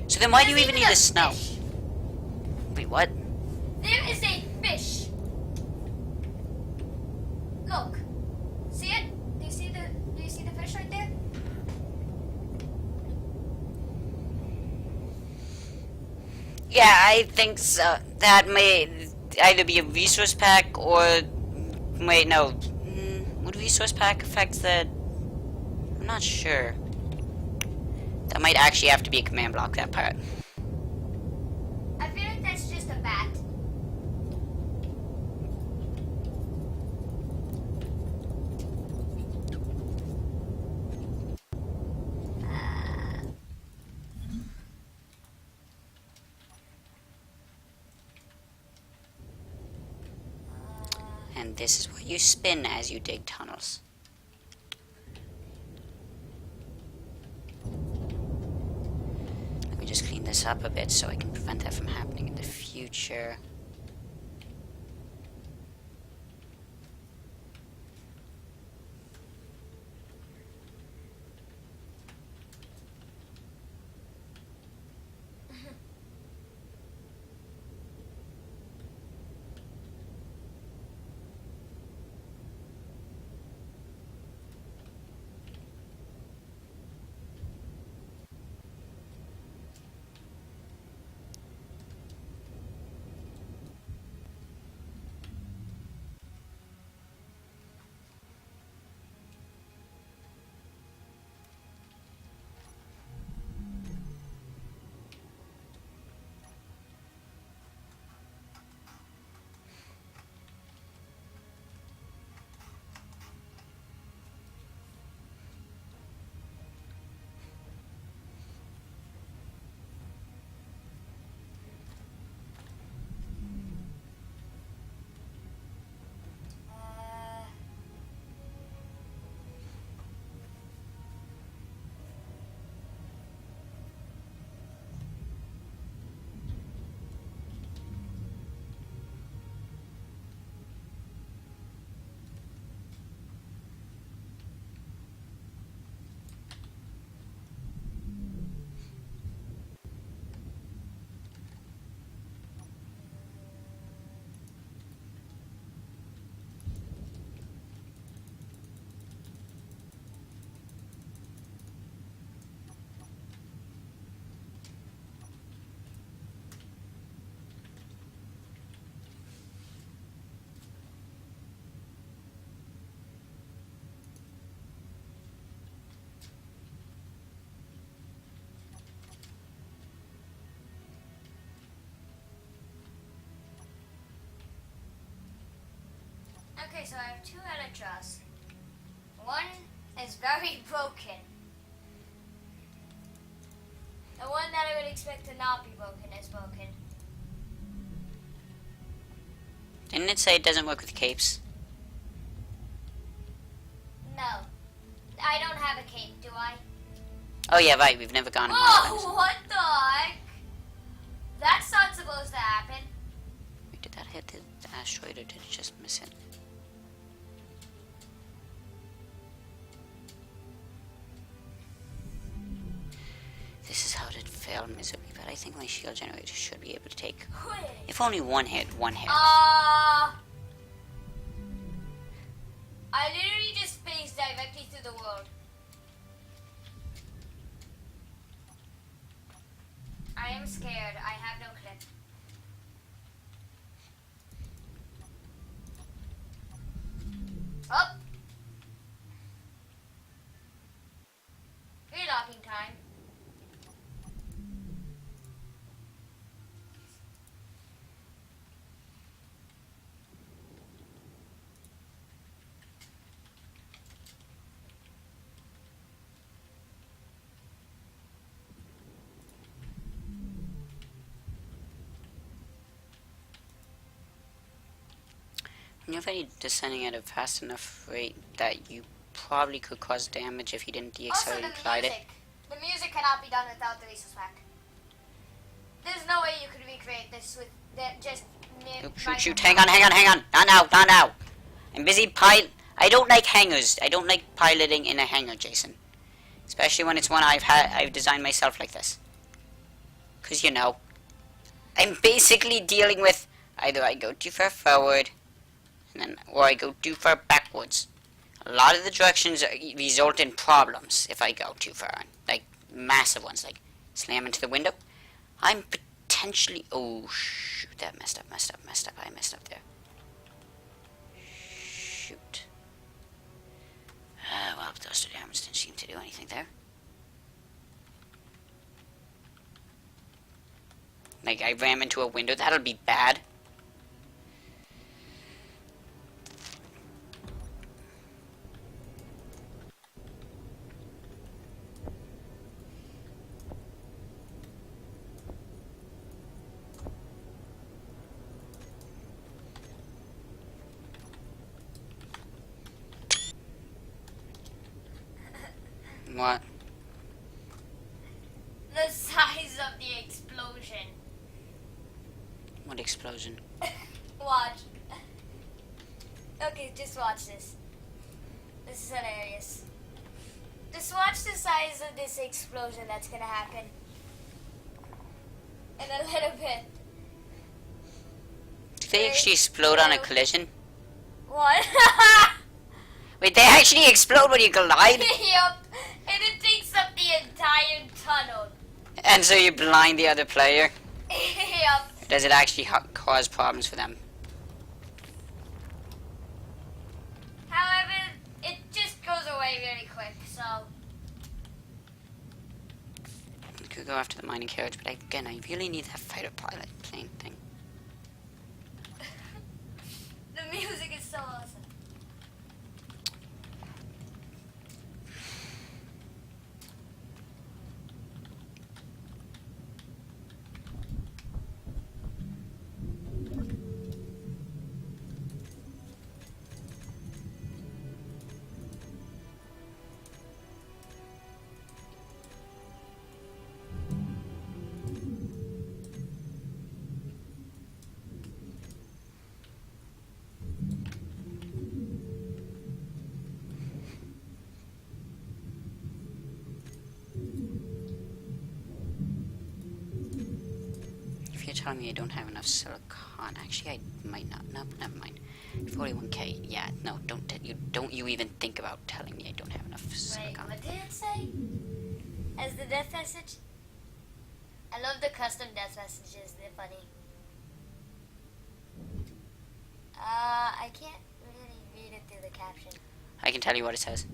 So then why do you There's even need a the snow? fish. Wait, what? There is a fish. Look. See it? Do you see the fish right there? Yeah, I think so. That may either be a resource pack or... Wait, no. Would resource pack affect the... I'm not sure. That might actually have to be a command block, that part. I feel like that's just a bat. And this is what you spin as you dig tunnels. Let me just clean this up a bit so I can prevent that from happening in the future. Okay, so I have two Elytras. One is very broken. The one that I would expect to not be broken is broken. Didn't it say it doesn't work with capes? No. I don't have a cape, do I? Oh yeah, right. We've never gone. Whoa, what the heck? That's not supposed to happen. Wait, did that hit the asteroid or did it just miss it? This is how it failed miserably, but I think my shield generator should be able to take, if only one hit. I literally just spaced directly through the world. I am scared. I have no clip. Oh! Relocking time. When you're already descending at a fast enough rate that you probably could cause damage if you didn't Also, deaccelerate the and glide it. music. The music cannot be done without the resource pack. There's no way you could recreate this with just Shoot. Hang on. Not now. I'm busy I don't like hangars. I don't like piloting in a hangar, Jason. Especially when it's one I've designed myself like this. Cause you know, I'm basically dealing with either I go too far forward, or I go too far backwards. A lot of the directions result in problems if I go too far, like massive ones, like slam into the window. I'm potentially. Oh shoot! That messed up. I messed up there. Shoot. Well, duster damage didn't seem to do anything there. Like I ran into a window. That'll be bad. What? The size of the explosion. What explosion? Watch. Okay, just watch this. This is hilarious. Just watch the size of this explosion that's gonna happen. In a little bit. Do they actually explode on a collision? What? Wait, they actually explode when you collide? Yup. And it takes up the entire tunnel. And so you blind the other player? Yup. Or does it actually cause problems for them? However, it just goes away really quick, so... You could go after the mining carriage, but again, I really need that fighter pilot plane thing. The music is so awesome. If you're telling me I don't have enough silicon, actually I might not. No, never mind. 41k. Yeah, no, don't you even think about telling me I don't have enough Wait, silicon. what did it say? As the death message? I love the custom death messages, they're funny. I can't really read it through the caption. I can tell you what it says.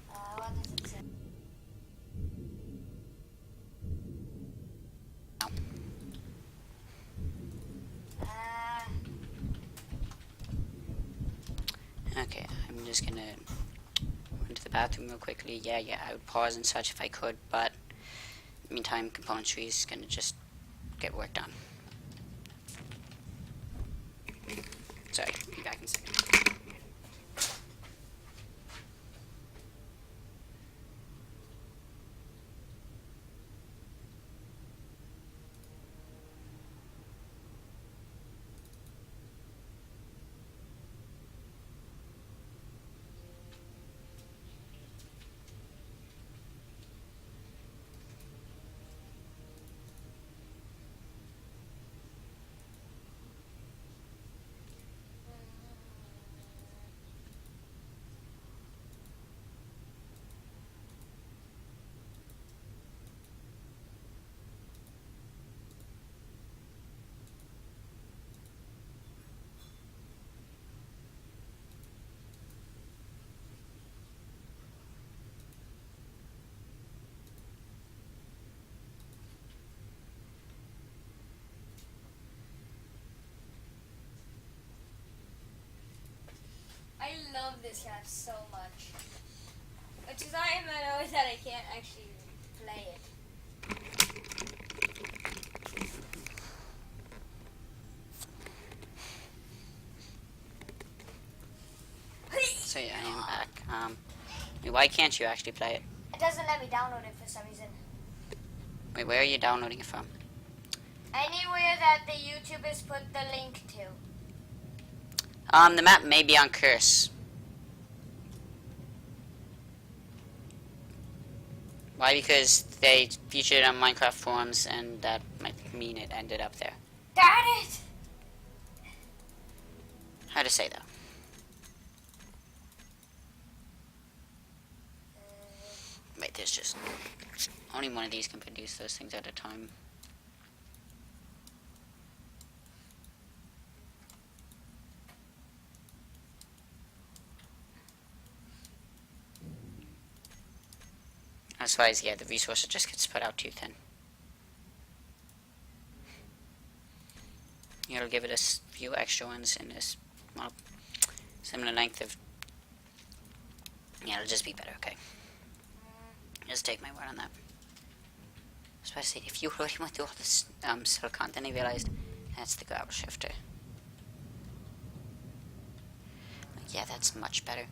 What does it say? Okay, I'm just gonna run to the bathroom real quickly. Yeah, I would pause and such if I could, but meantime, componentry is gonna just get worked on. Sorry, be back in a second. I love this map so much. Which is I am annoyed that I can't actually play it. So yeah, I am back. Why can't you actually play it? It doesn't let me download it for some reason. Wait, where are you downloading it from? Anywhere that the YouTubers put the link to. The map may be on Curse. Why? Because they featured it on Minecraft forums, and that might mean it ended up there. Darn it! How to say that? Wait, there's just only one of these can produce those things at a time. That's why, yeah, the resources just get spread out too thin. It'll give it a few extra ones in this, well, similar length of. Yeah, it'll just be better. Okay. Just take my word on that. I was about to say, if you really went through all this silicon, then I realized that's the gravel shifter. Yeah, that's much better.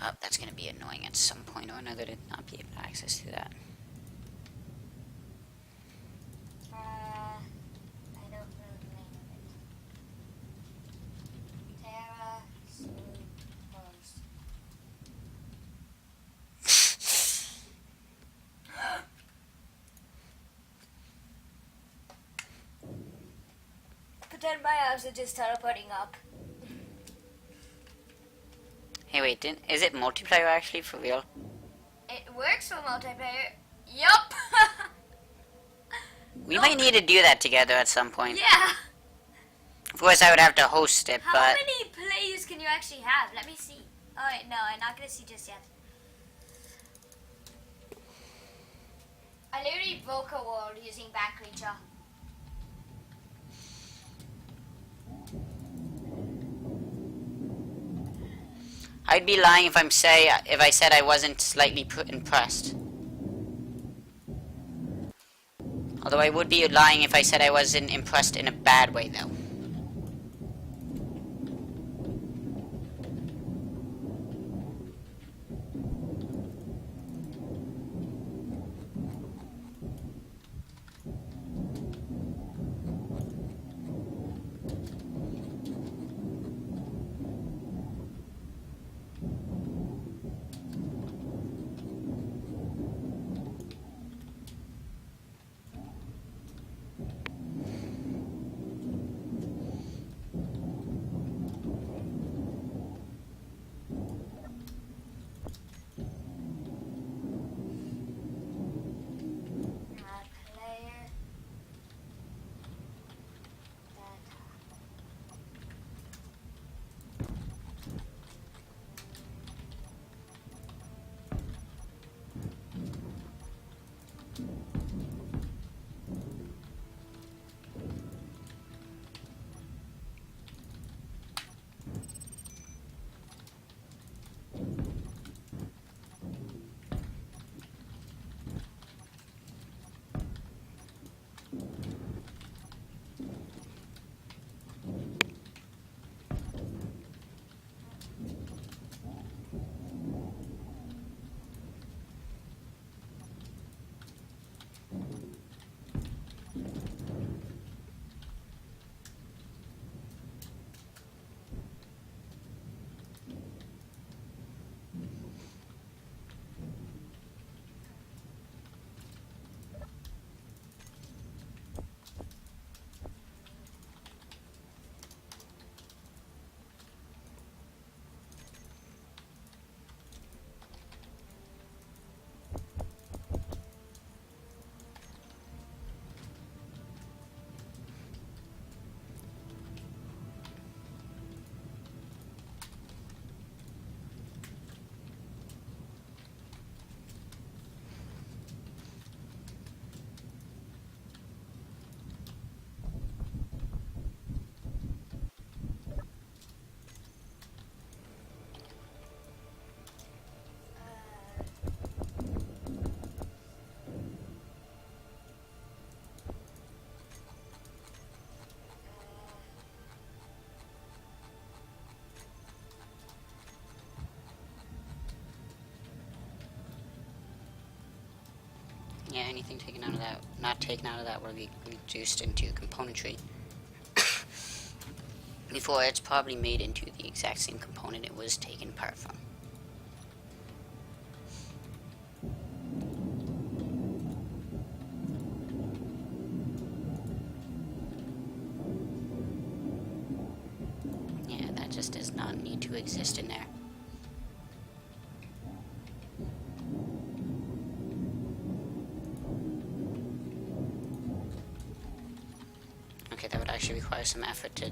Well, that's going to be annoying at some point or another to not be able to access to that. I don't know the name of it. Terra Smooth Forest. Pretend my arms are just teleporting up. Hey, wait, is it multiplayer actually, for real? It works for multiplayer. Yup! We might need to do that together at some point. Yeah! Of course, I would have to host it, How but... many players can you actually have? Let me see. Alright, no, I'm not gonna see just yet. I literally broke a world using Back Reacher. I'd be lying if I said I wasn't slightly impressed. Although I would be lying if I said I wasn't impressed in a bad way, though. Yeah, anything taken out of that, not taken out of that, will be reduced into componentry. Before it's probably made into the exact same component it was taken apart from. Yeah, that just does not need to exist in there. Okay, that would actually require some effort to,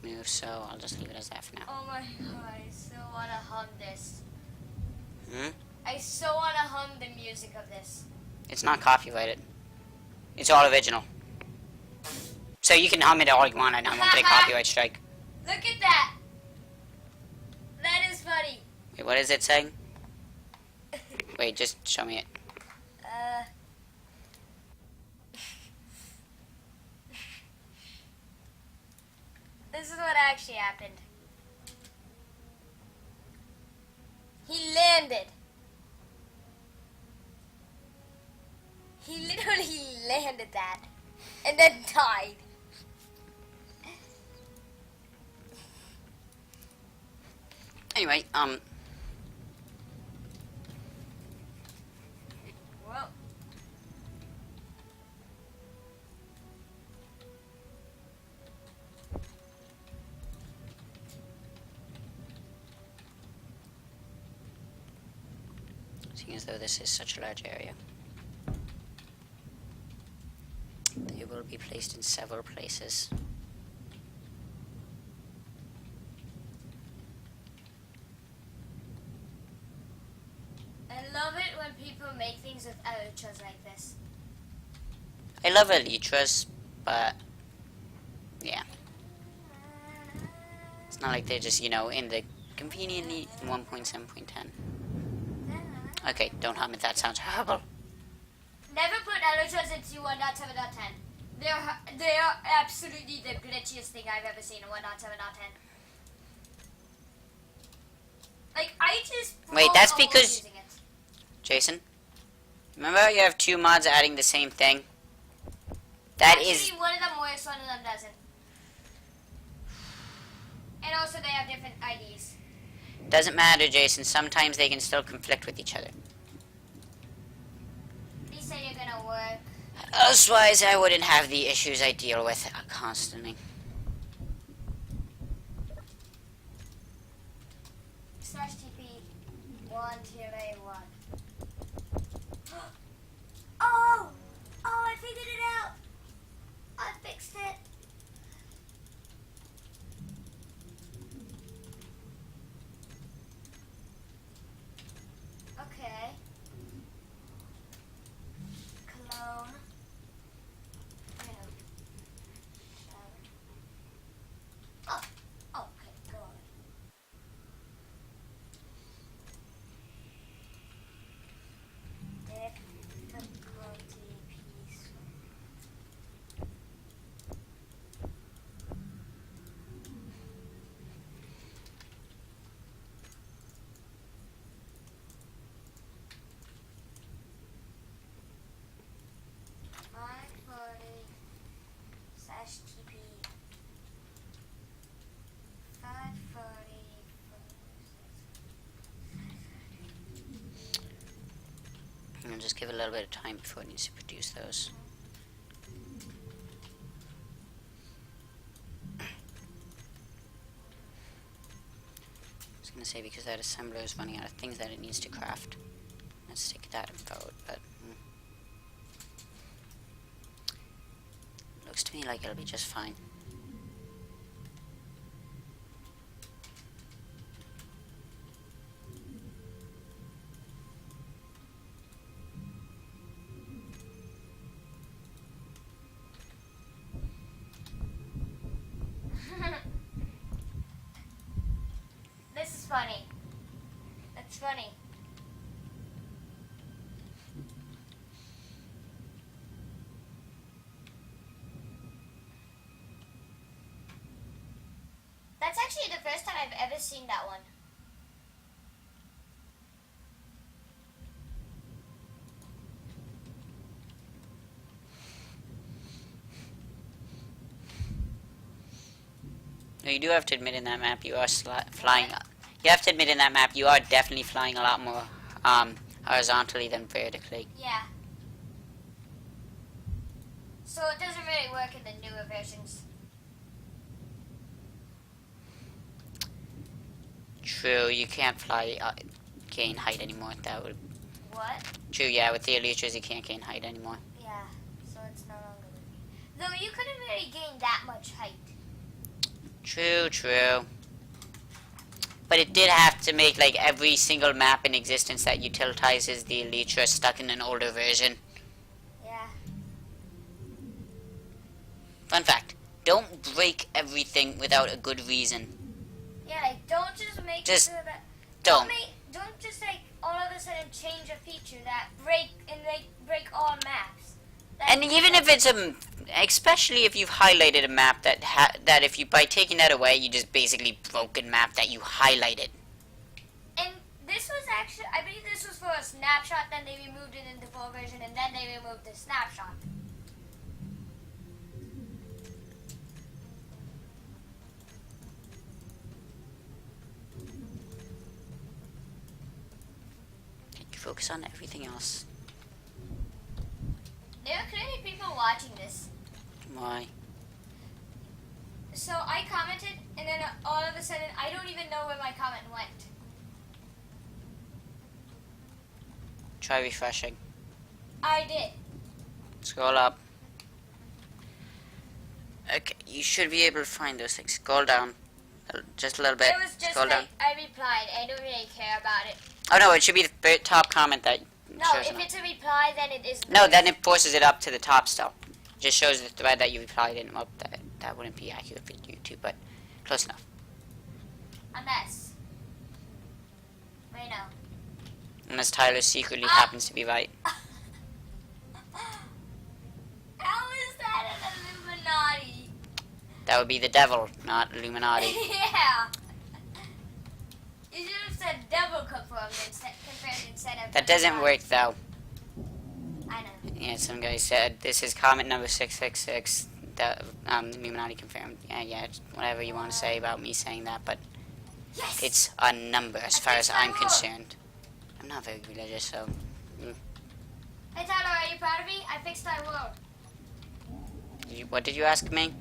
move, so I'll just leave it as that for now. Oh my god, I so wanna hum this. Hmm? I so wanna hum the music of this. It's not copyrighted. It's all original. So you can hum it all you want and I won't get a copyright strike. Look at that! That is funny. Wait, what is it saying? Wait, just show me it. This is what actually happened. He landed. He literally landed that and then died. Anyway, Well, seeing as though this is such a large area, they will be placed in several places. I love it when people make things with elytras like this. I love elytras, but yeah. It's not like they're just, in the conveniently in 1.7.10. Okay, don't hum it, that sounds horrible. Never put elytras into 1.7.10. They are absolutely the glitchiest thing I've ever seen in 1.7.10. Like, I just... Wait, that's almost because- using it. Jason, remember how you have two mods adding the same thing? That Actually, is... one of them works, one of them doesn't. And also they have different IDs. Doesn't matter, Jason. Sometimes they can still conflict with each other. These say you're gonna work. Elsewise, I wouldn't have the issues I deal with constantly. Slash TP 1 TLA 1. Oh! Oh, I figured it out! I fixed it. Okay. Cologne. Oh, okay, go on. Difficulty piece. Slash TP 540. And just give it a little bit of time before it needs to produce those. I was gonna say because that assembler is running out of things that it needs to craft. Let's stick that in code, but looks to me like it'll be just fine. This is funny. That's funny. That's actually the first time I've ever seen that one. No, you do have to admit in that map you are flying. You have to admit in that map you are definitely flying a lot more horizontally than vertically. Yeah. So it doesn't really work in the newer versions. True, you can't fly, gain height anymore. That would. What? True, yeah. With the Elytras, you can't gain height anymore. Yeah. So it's no longer working. Though you couldn't really gain that much height. True, true. But it did have to make like every single map in existence that utilizes the Elytra stuck in an older version. Yeah. Fun fact: don't break everything without a good reason. Yeah, like don't just make Just it so that Don't. don't just like all of a sudden change a feature that break all maps. And even if it's especially if you've highlighted a map that if you by taking that away, you just basically broke a map that you highlighted. And this was actually, I believe this was for a snapshot, then they removed it in the full version, and then they removed the snapshot. Can you focus on everything else? There are clearly people watching this. Why? So I commented, and then all of a sudden, I don't even know where my comment went. Try refreshing. I did. Scroll up. Okay, you should be able to find those things. Scroll down. Just a little bit. It was just Scroll like, down. I replied. I don't really care about it. Oh no, it should be the top comment that No, shows if them. it's a reply, then it is. No, then it forces it up to the top still. Just shows the thread that you replied in. Well, that wouldn't be accurate for YouTube, but close enough. Unless. Wait, no. Unless Tyler secretly happens to be right. How is that an Illuminati? That would be the devil, not Illuminati. Yeah. You should have said devil confirmed instead of. That doesn't work though. I know. Yeah, some guy said this is comment number 666. That Illuminati confirmed. Yeah, it's whatever you want to say about me saying that, but Yes. it's a number as I far as fixed my I'm wall. concerned. I'm not very religious, so Hey Tyler, are you proud of me? I fixed my world. what did you ask me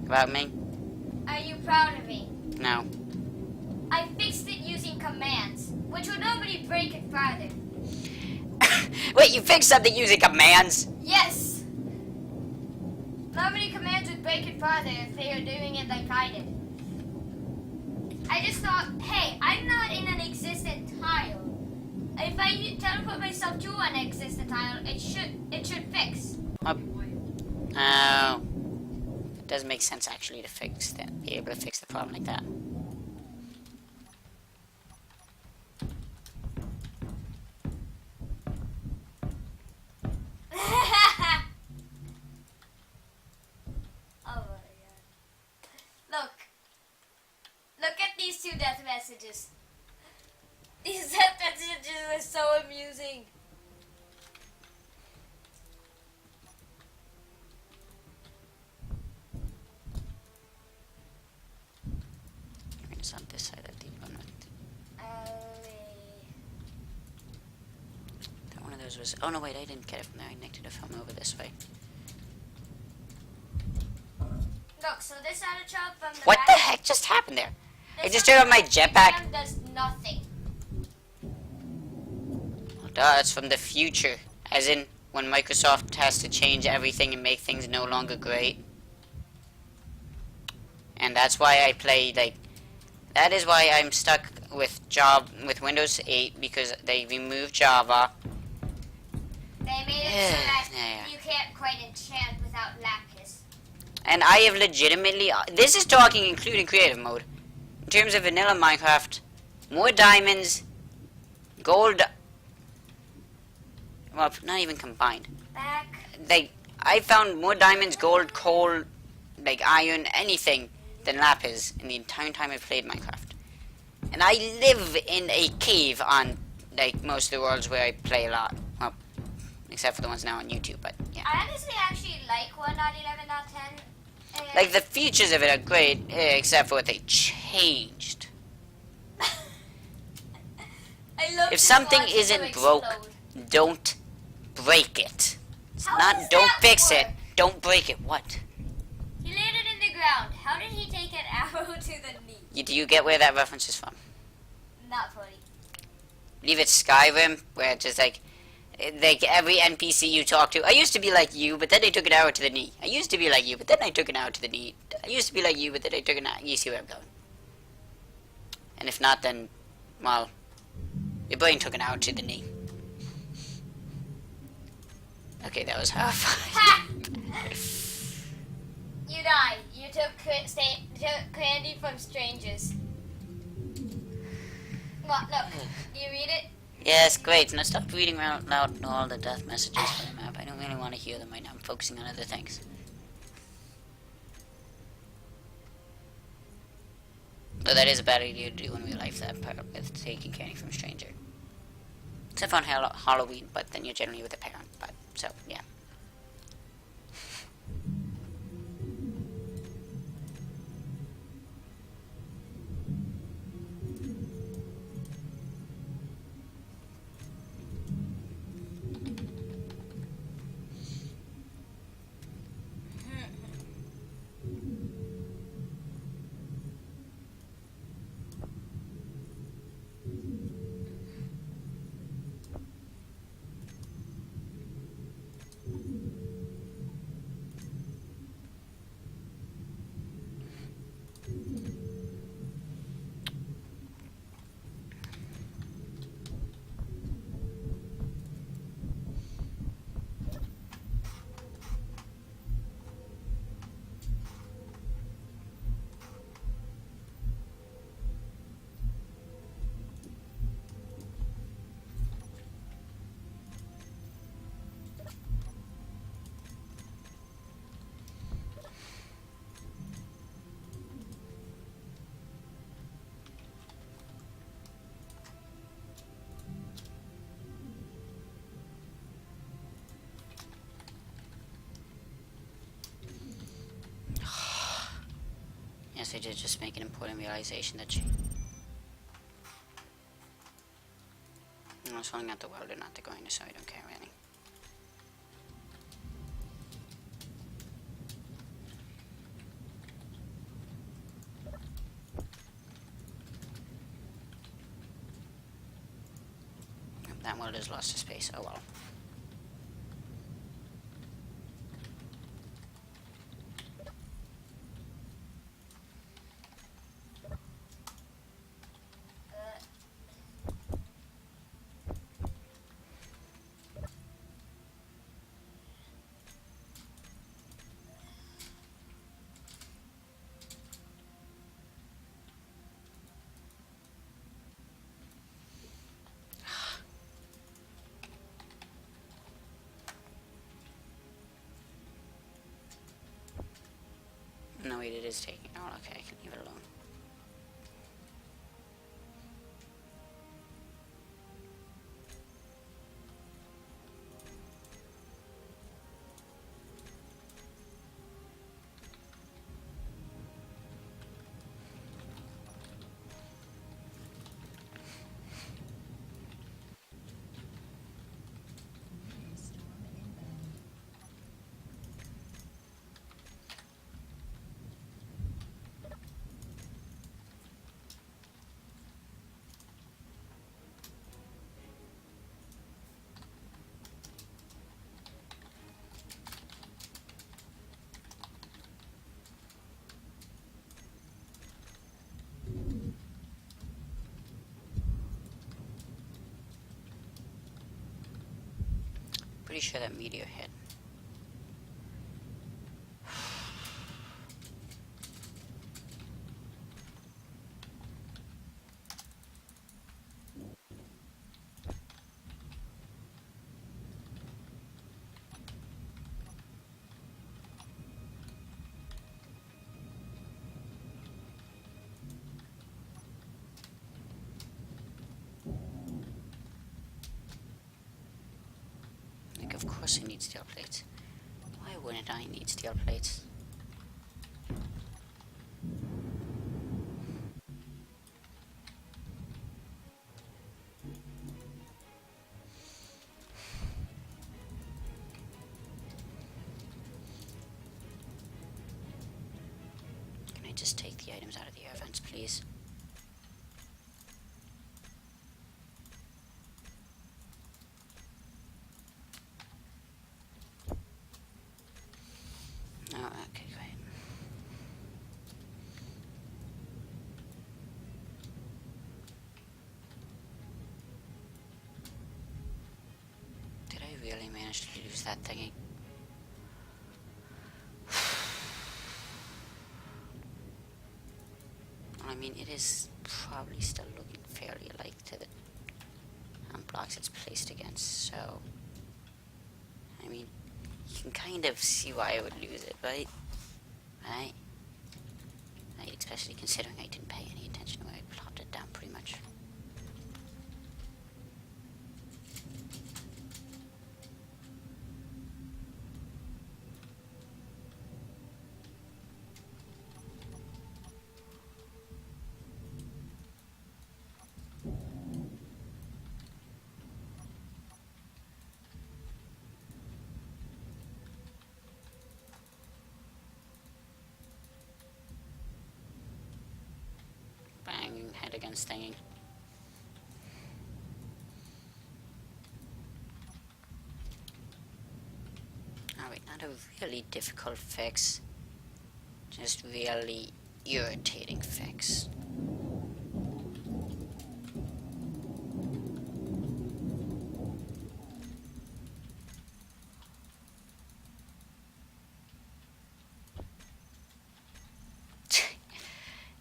about me? Are you proud of me? No. I fixed it using commands, which would normally break it further. Wait, you fixed something using commands? Yes. Normally commands would break it further if they were doing it like I did. I just thought, hey, I'm not in an existent tile. If I teleport myself to an existent tile, it should fix. Oh. It doesn't make sense actually to fix that. Be able to fix the problem like that. Oh my god. Look at these two death messages. These death messages are so amusing. It's on this side of the one. That one of those was. Oh no, wait, I didn't get it from there. I connected a film over this way. Look, so this auto chop from the What back, the heck just happened there? I this just auto turned on my chop jetpack. does nothing. Duh, it's from the future. As in, when Microsoft has to change everything and make things no longer great. And that's why I play, like... That is why I'm stuck with Windows 8, because they removed Java. They made it so that Yeah. you can't quite enchant without lapis. And I have legitimately... This is talking including creative mode. In terms of vanilla Minecraft, more diamonds, gold... Well, not even combined. Back. I found more diamonds, gold, coal, like iron, anything than lapis in the entire time I've played Minecraft. And I live in a cave on, like, most of the worlds where I play a lot. Well, except for the ones now on YouTube, but yeah. I honestly actually like 1.11.10 Like, the features of it are great, except for what they changed. I love If just something watching them isn't broke, explode. don't break it. It's How not does don't that fix it, work? don't break it. What? He landed in the ground. How did he take an arrow to the knee? Do you get where that reference is from? Not funny. Leave it Skyrim, where it's just like every NPC you talk to. I used to be like you, but then I took an arrow to the knee. I used to be like you, but then I took an arrow to the knee. I used to be like you, but then I took an arrow. You see where I'm going. And if not, then, well, your brain took an arrow to the knee. Okay, that was horrifying. Ha! You died. You took candy from strangers. What? No. Do you read it? Yes, great. Now stop reading out loud all the death messages for the map. I don't really want to hear them right now. I'm focusing on other things. Though that is a bad idea to do in real life, that part with taking candy from a stranger. Except on Halloween, but then you're generally with a parent. But, so, yeah. Yes, I did just make an important realization that she... I was holding out the welder, not the grinder, so I don't care really. That welder's lost his space, oh well. No, wait, it is taking... Oh, okay, I can leave it alone. Pretty sure that meteor hit. Like, of course I need steel plates. Why wouldn't I need steel plates? I just take the items out of the air vents, please? Oh, okay, great. Did I really manage to lose that thingy? Well, I mean, it is probably still looking fairly alike to the blocks it's placed against, so... I mean, you can kind of see why I would lose it, right? Right? Right, especially considering I didn't pay any attention to where I plopped it down, pretty much. Bang, head against thingy. Alright, not a really difficult fix. Just really irritating fix.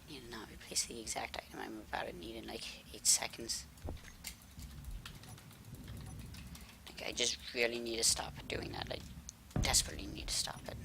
Need to not replace the exact item I'm about to need in like 8 seconds. Like, I just really need to stop doing that. I desperately need to stop it.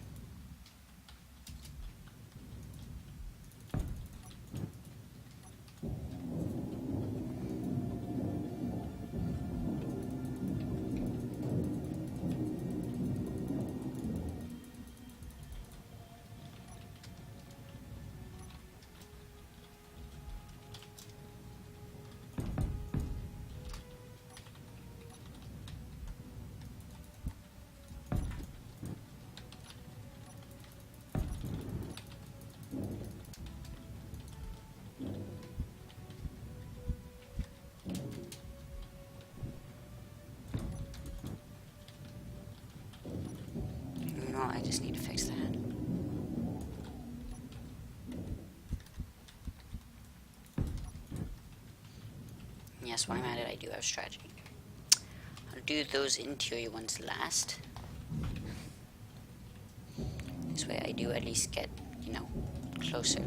No, I just need to fix that. Yes, while I'm at it, I do have strategy. I'll do those interior ones last. This way I do at least get, you know, closer.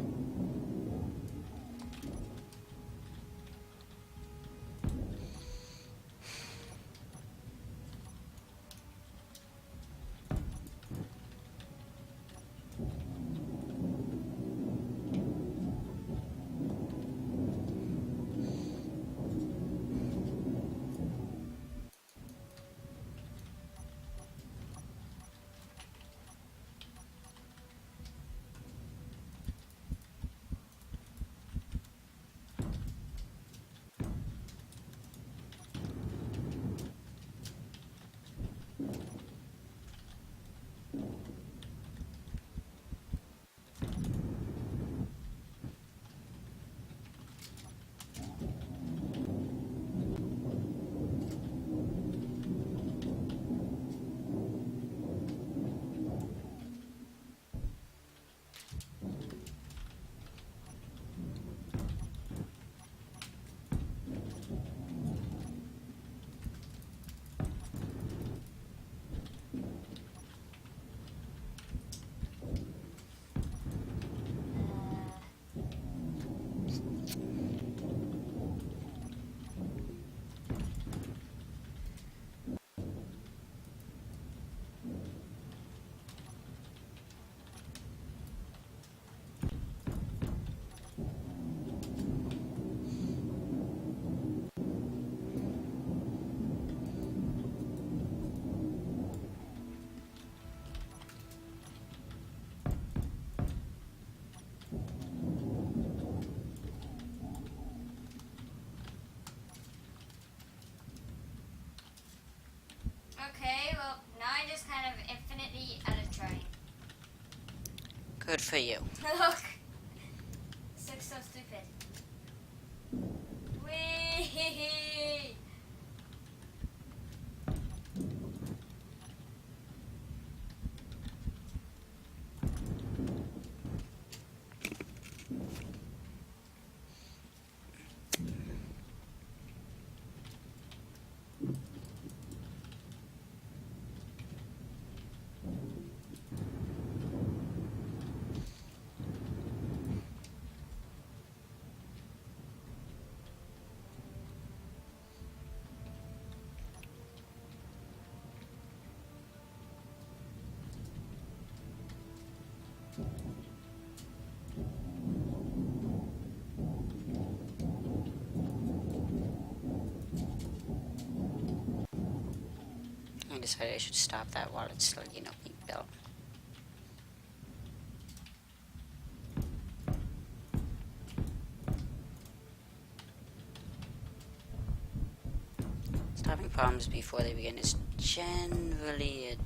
Okay, well, now I'm just kind of infinitely out of trying. Good for you. Look, so stupid. Wee. I decided I should stop that while it's still, being built. Stopping problems before they begin is generally a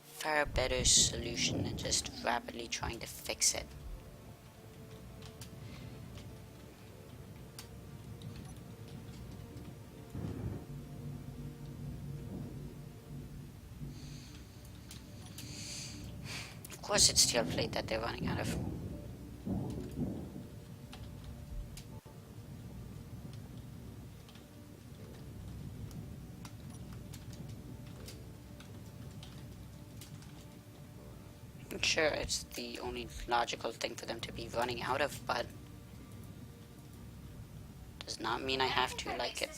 far better solution than just rapidly trying to fix it. Of course it's steel plate that they're running out of. Sure, it's the only logical thing for them to be running out of, but does not mean I have to like it.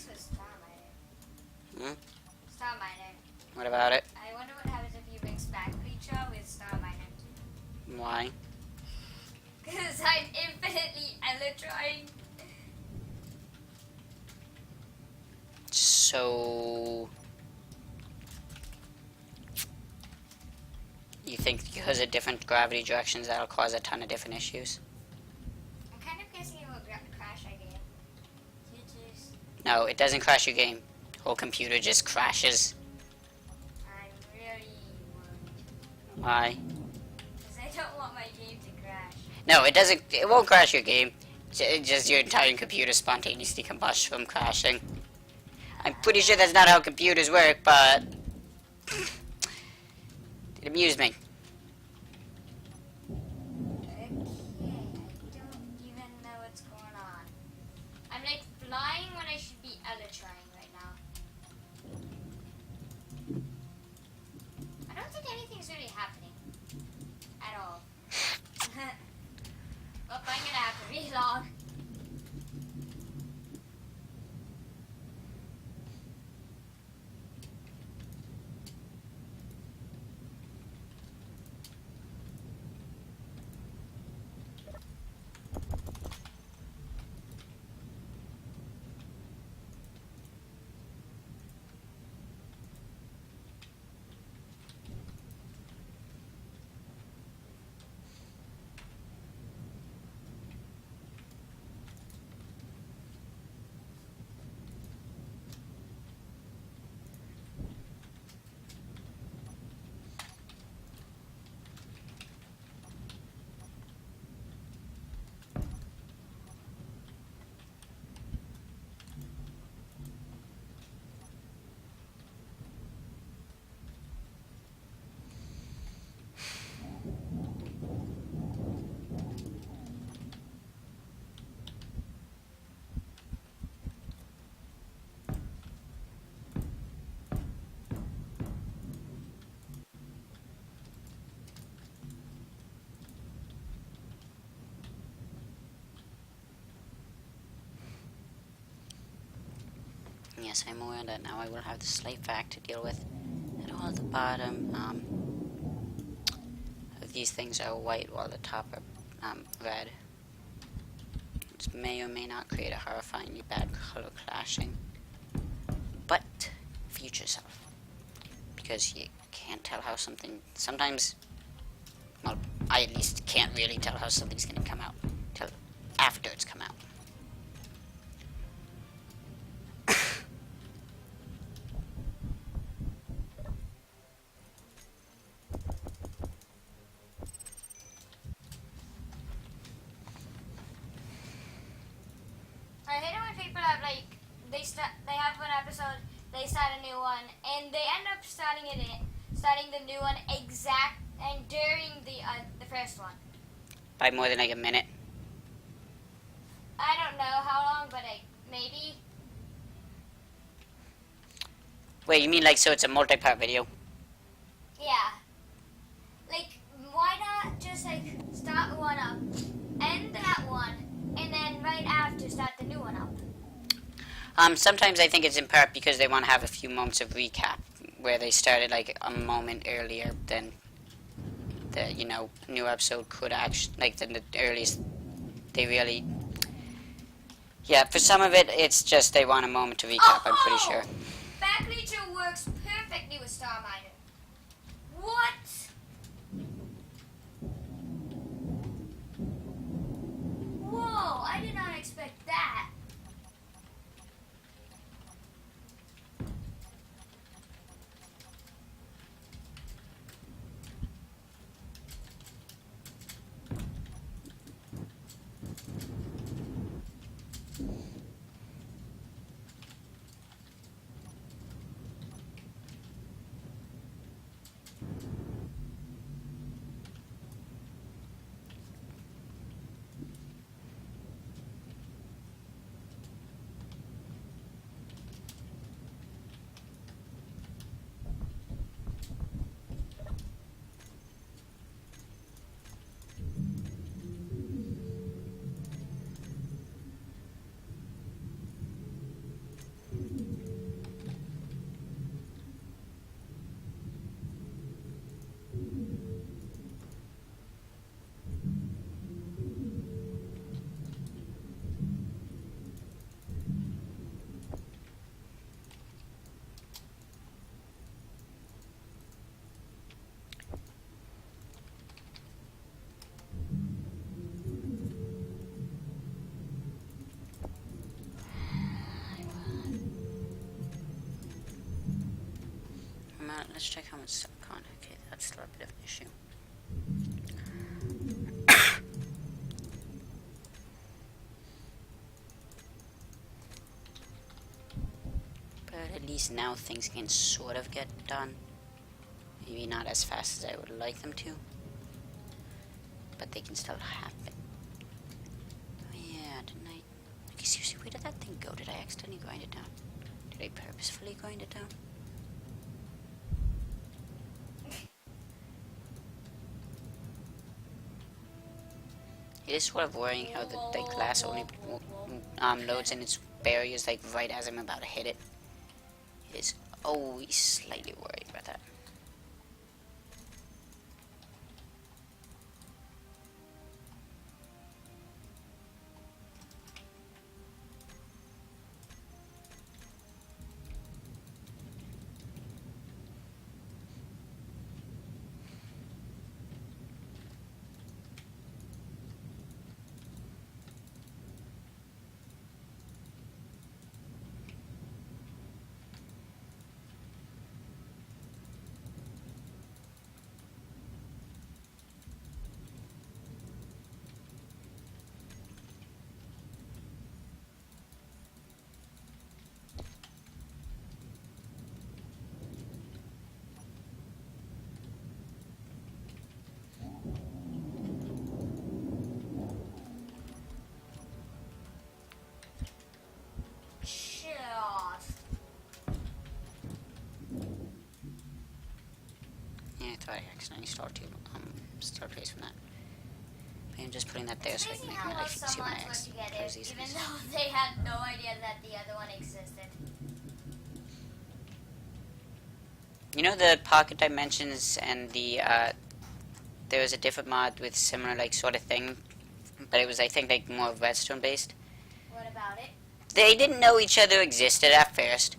Hmm? Star Miner. What about it? I wonder what happens if you mix back creature with Star Miner. Why? Because I'm infinitely electrying. So you think because of different gravity directions that'll cause a ton of different issues? I'm kind of guessing it will crash our game. GG's. No, it doesn't crash your game. Whole computer just crashes. I'm really worried. Why? Because I don't want my game to crash. No, it doesn't. It won't crash your game. Just your entire computer spontaneously combusts from crashing. I'm pretty sure that's not how computers work, but it amused me. Okay, I don't even know what's going on. I'm like flying when I should be electrying right now. I don't think anything's really happening. At all. Well, I'm gonna have to relog. Yes, I'm aware that now I will have the slate fact to deal with. And all the bottom of these things are white while the top are red. This may or may not create a horrifyingly bad color clashing. But future self. Because you can't tell how something sometimes, well, I at least can't really tell how something's gonna come out till after it's come out. people have like they have one episode, they start a new one, and they end up starting the new one exact and during the first one. By more than like a minute. I don't know how long, but like maybe. Wait, you mean like so it's a multi-part video? Yeah. Like, why not just like start one up, end that one, and then right after start the new one up? Sometimes I think it's in part because they want to have a few moments of recap where they started like a moment earlier than the new episode could actually like the earliest they really. Yeah, for some of it, it's just they want a moment to recap. I'm pretty sure. Back Nature works perfectly with Star Miner. What? Whoa! I did not expect that. Let's check how much stuff on. Okay, that's still a bit of an issue. But at least now things can sort of get done. Maybe not as fast as I would like them to, but they can still happen. Oh yeah, didn't I? Okay, seriously, where did that thing go? Did I accidentally grind it down? Did I purposefully grind it down? It is sort of worrying how the glass only loads in its barriers like right as I'm about to hit it. It is always slightly worried about that. I accidentally start place from that. But I'm just putting that there so I can make my life easier when I close these even things. though they had no idea that the other one existed. You know the pocket dimensions and the there was a different mod with similar like sort of thing, but it was I think like more redstone based. What about it? They didn't know each other existed at first.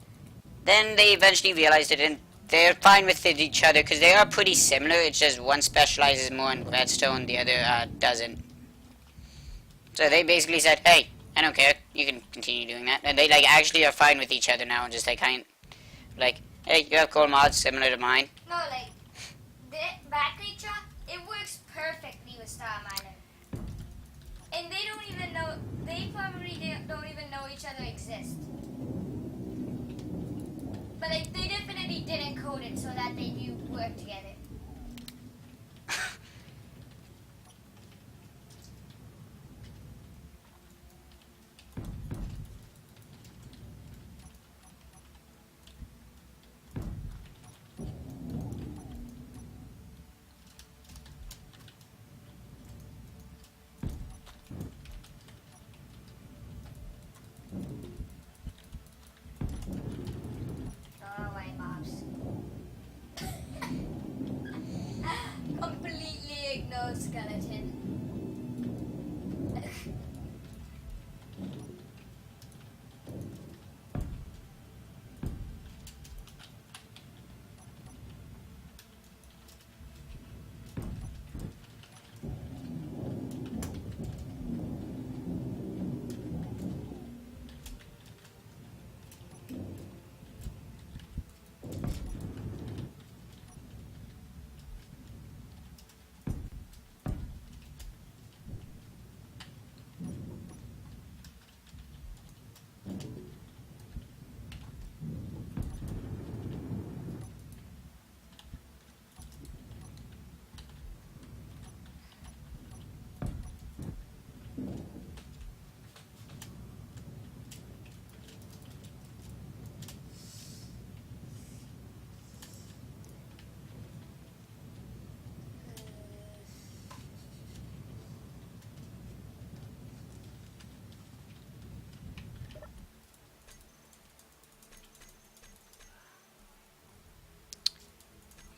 Then they eventually realized it, and they're fine with each other because they are pretty similar. It's just one specializes more in redstone, the other doesn't. So they basically said, "Hey, I don't care. You can continue doing that." And they like actually are fine with each other now, and just like like, "Hey, you have cool mods similar to mine." No, like the Back Nature, it works perfectly with Star Miner, and they don't even know. They probably don't even know each other exist. it so that they do work together. Oh, my Bobs. Completely ignored skeleton.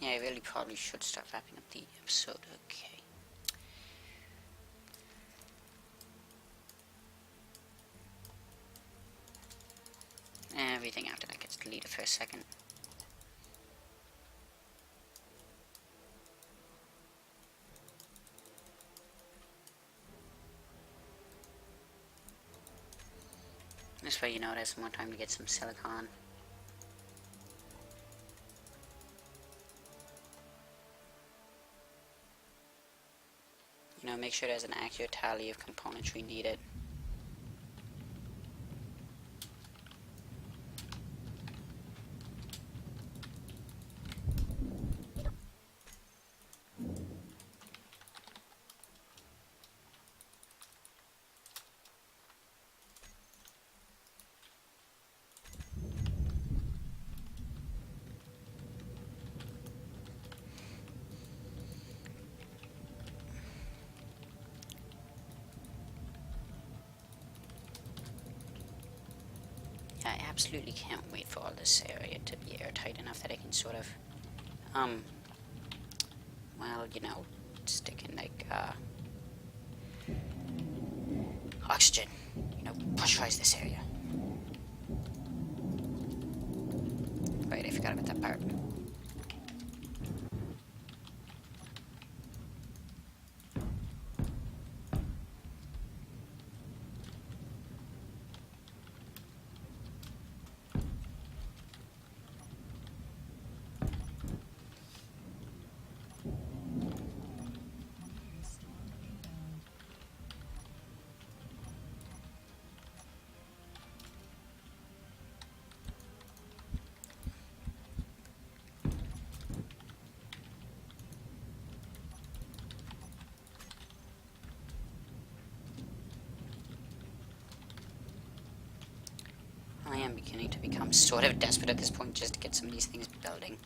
Yeah, I really probably should start wrapping up the episode. Okay. Everything after that gets deleted for a second. This way, you know, it has more time to get some silicon. You know, make sure there's an accurate tally of componentry needed. I absolutely can't wait for all this area to be airtight enough that I can sort of, well, you know, stick in like, oxygen, you know, pressurize this area. Right, I forgot about that part. I am beginning to become sort of desperate at this point just to get some of these things building.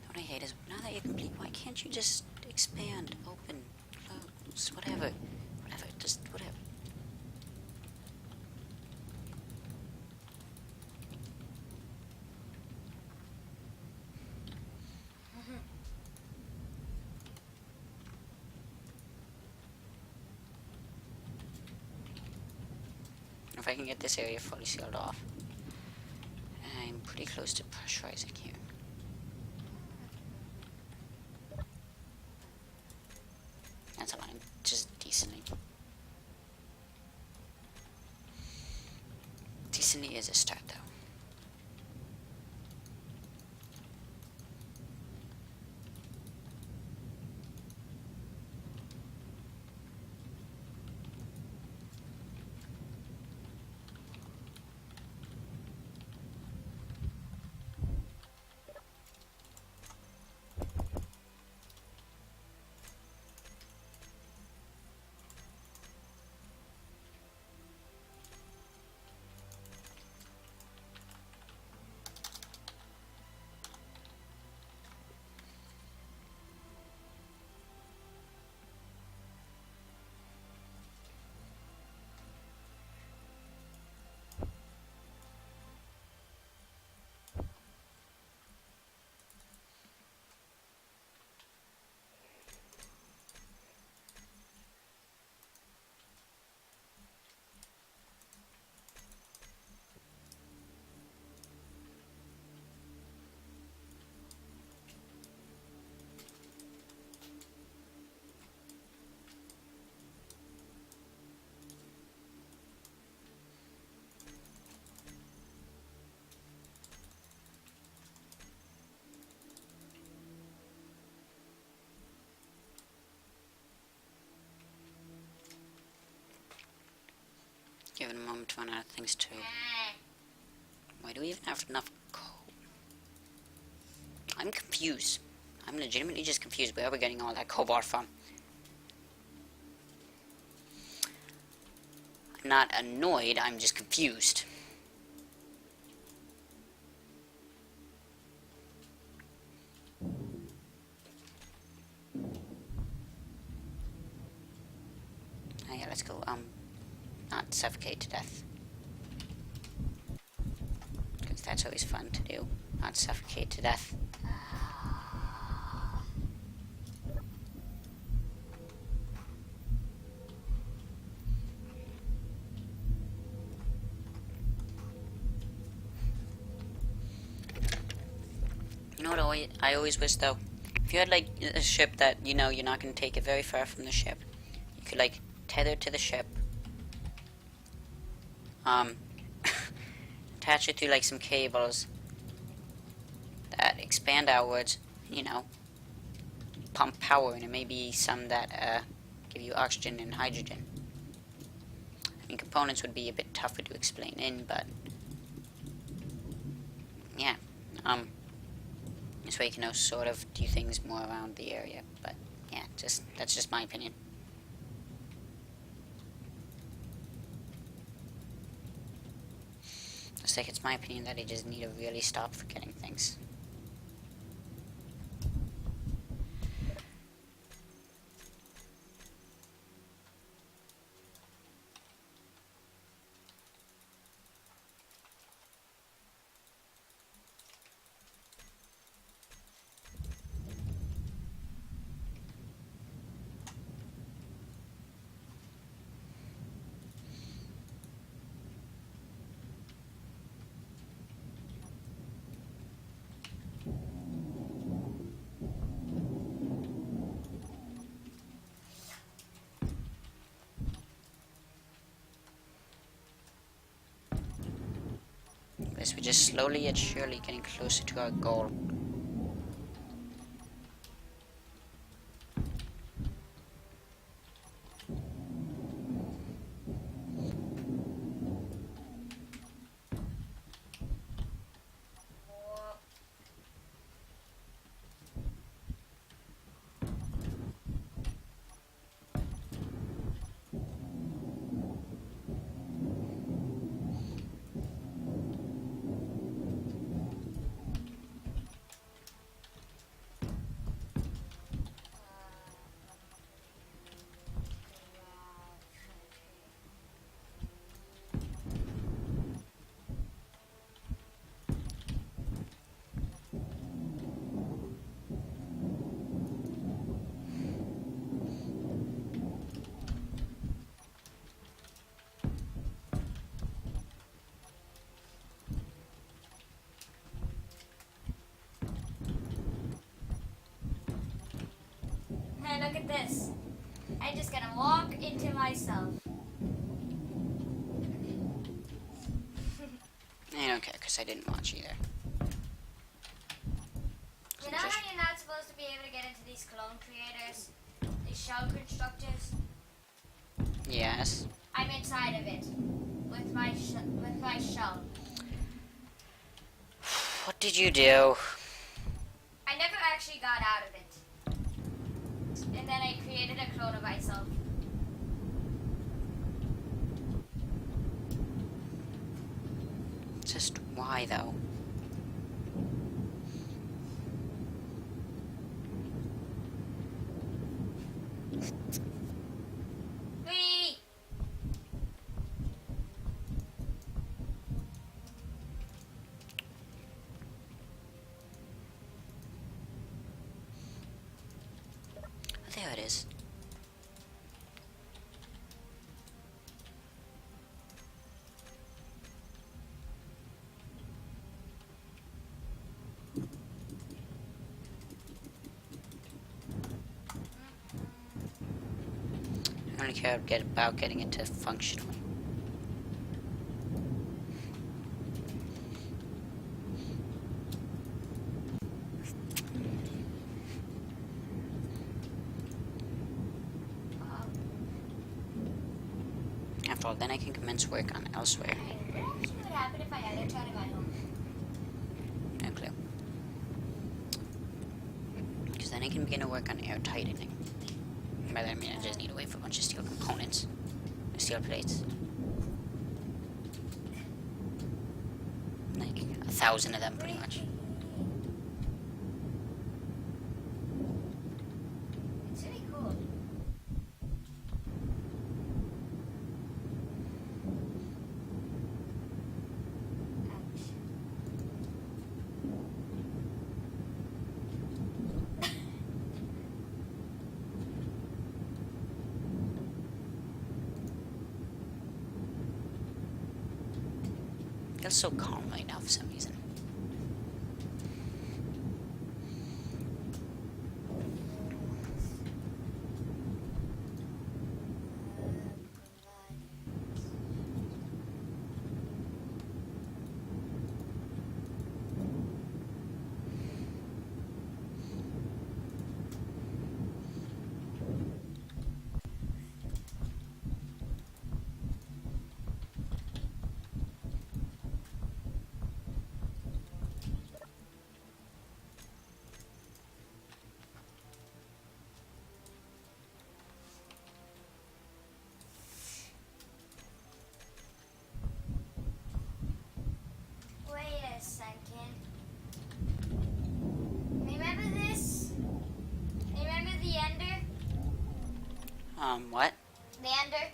What I hate is, now that you're complete, why can't you just expand, open, close, whatever, just whatever. If I can get this area fully sealed off, I'm pretty close to pressurizing here. That's a line, just decently. Destiny is a start, though. Give it a moment to run out of things too. Why do we even have enough coal? I'm confused. I'm legitimately just confused where we're getting all that cobalt from. I'm not annoyed, I'm just confused. Oh yeah, let's go, not suffocate to death. Because that's always fun to do. Not suffocate to death. You know what I always wish though? If you had like a ship that you know you're not going to take it very far from the ship, you could like tether to the ship, attach it through like some cables that expand outwards, you know, pump power, and it may be some that give you oxygen and hydrogen. I mean, components would be a bit tougher to explain in, but yeah, this way you can know sort of do things more around the area. But yeah, that's just my opinion. It's like it's my opinion that I just need to really stop forgetting things. We're just slowly yet surely getting closer to our goal. Hey, look at this. I'm just gonna walk into myself. I don't care, because I didn't watch either. You know how you're not supposed to be able to get into these clone creators? These shell constructors? Yes. I'm inside of it. With my shell. What did you do? I never actually got out of it. And then I created a clone of myself. Just why, though? Whee! There it is. I only care about getting it to functional. After all, then I can commence work on elsewhere. What actually would happen if I had a ton of my home? No clue. Because then I can begin to work on air tightening. By that I mean I just need to wait for a bunch of steel components. Steel plates. Like 1,000 of them, pretty much. It's really cool. Ouch. Feels so calm right now for some reason. Wait a second. Remember this? Remember the Ender? What? The Ender?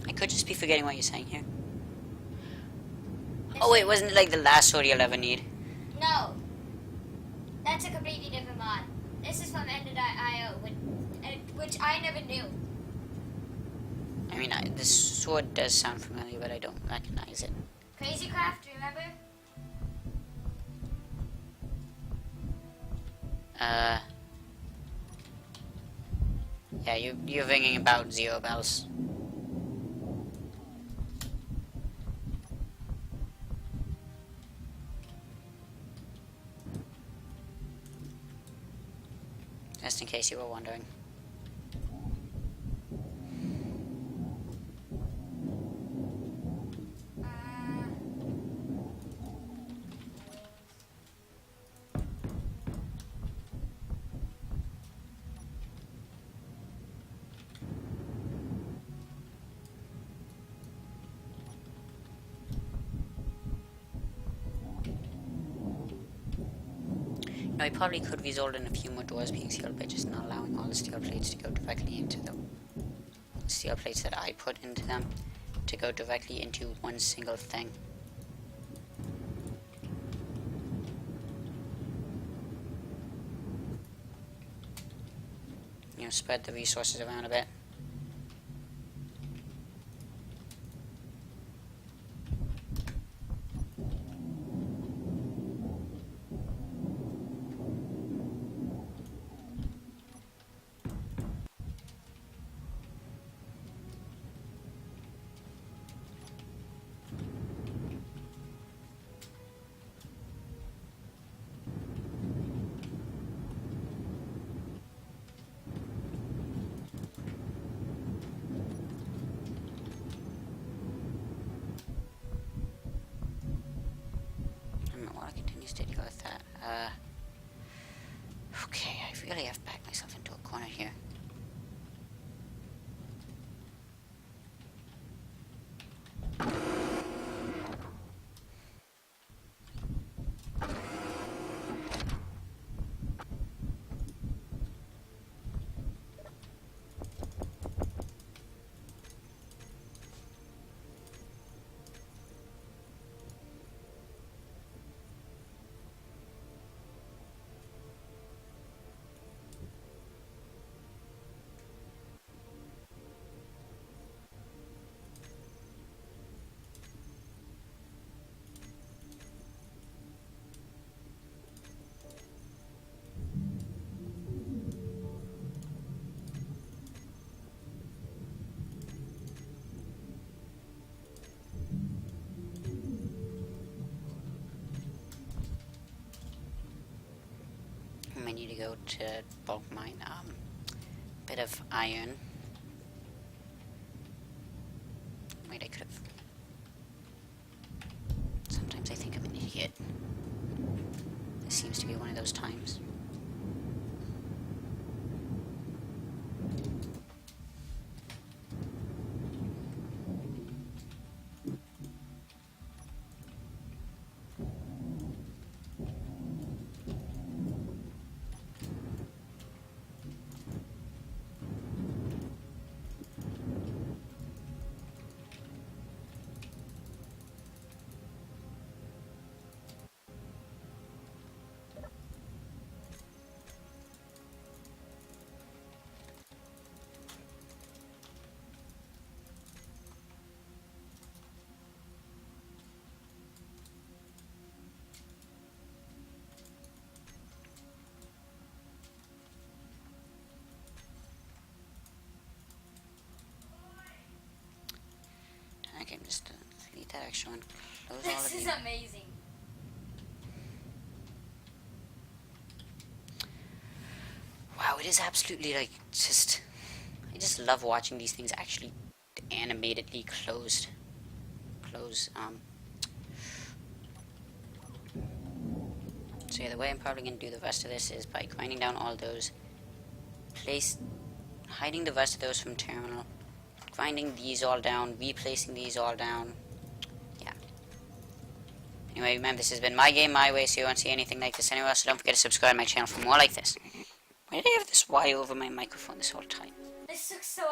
I could just be forgetting what you're saying here. Oh wait, wasn't it like the last sword you'll ever need? No. That's a completely different mod. This is from Ender.io, which I never knew. I mean, this sword does sound familiar, but I don't recognize it. Crazy Craft, remember? Yeah, you're ringing about 0 bells. Just in case you were wondering. No, I probably could result in a few more doors being sealed by just not allowing all the steel plates to go directly into the steel plates that I put into them to go directly into one single thing. You know, spread the resources around a bit. Okay, I really have backed myself into a corner here. I need to go to bulk mine bit of iron. Wait, I could have. Sometimes I think I'm an idiot. This seems to be one of those times. Okay, just delete that extra one. Close all This of is you. amazing. Wow, it is absolutely like just. I just love watching these things actually animatedly close. So yeah, the way I'm probably gonna do the rest of this is by grinding down all those, hiding the rest of those from terminal, grinding these all down, replacing these all down. Yeah. Anyway, remember, this has been My Game My Way, so you won't see anything like this anywhere else, so don't forget to subscribe to my channel for more like this. Why did I have this Y over my microphone this whole time? This looks so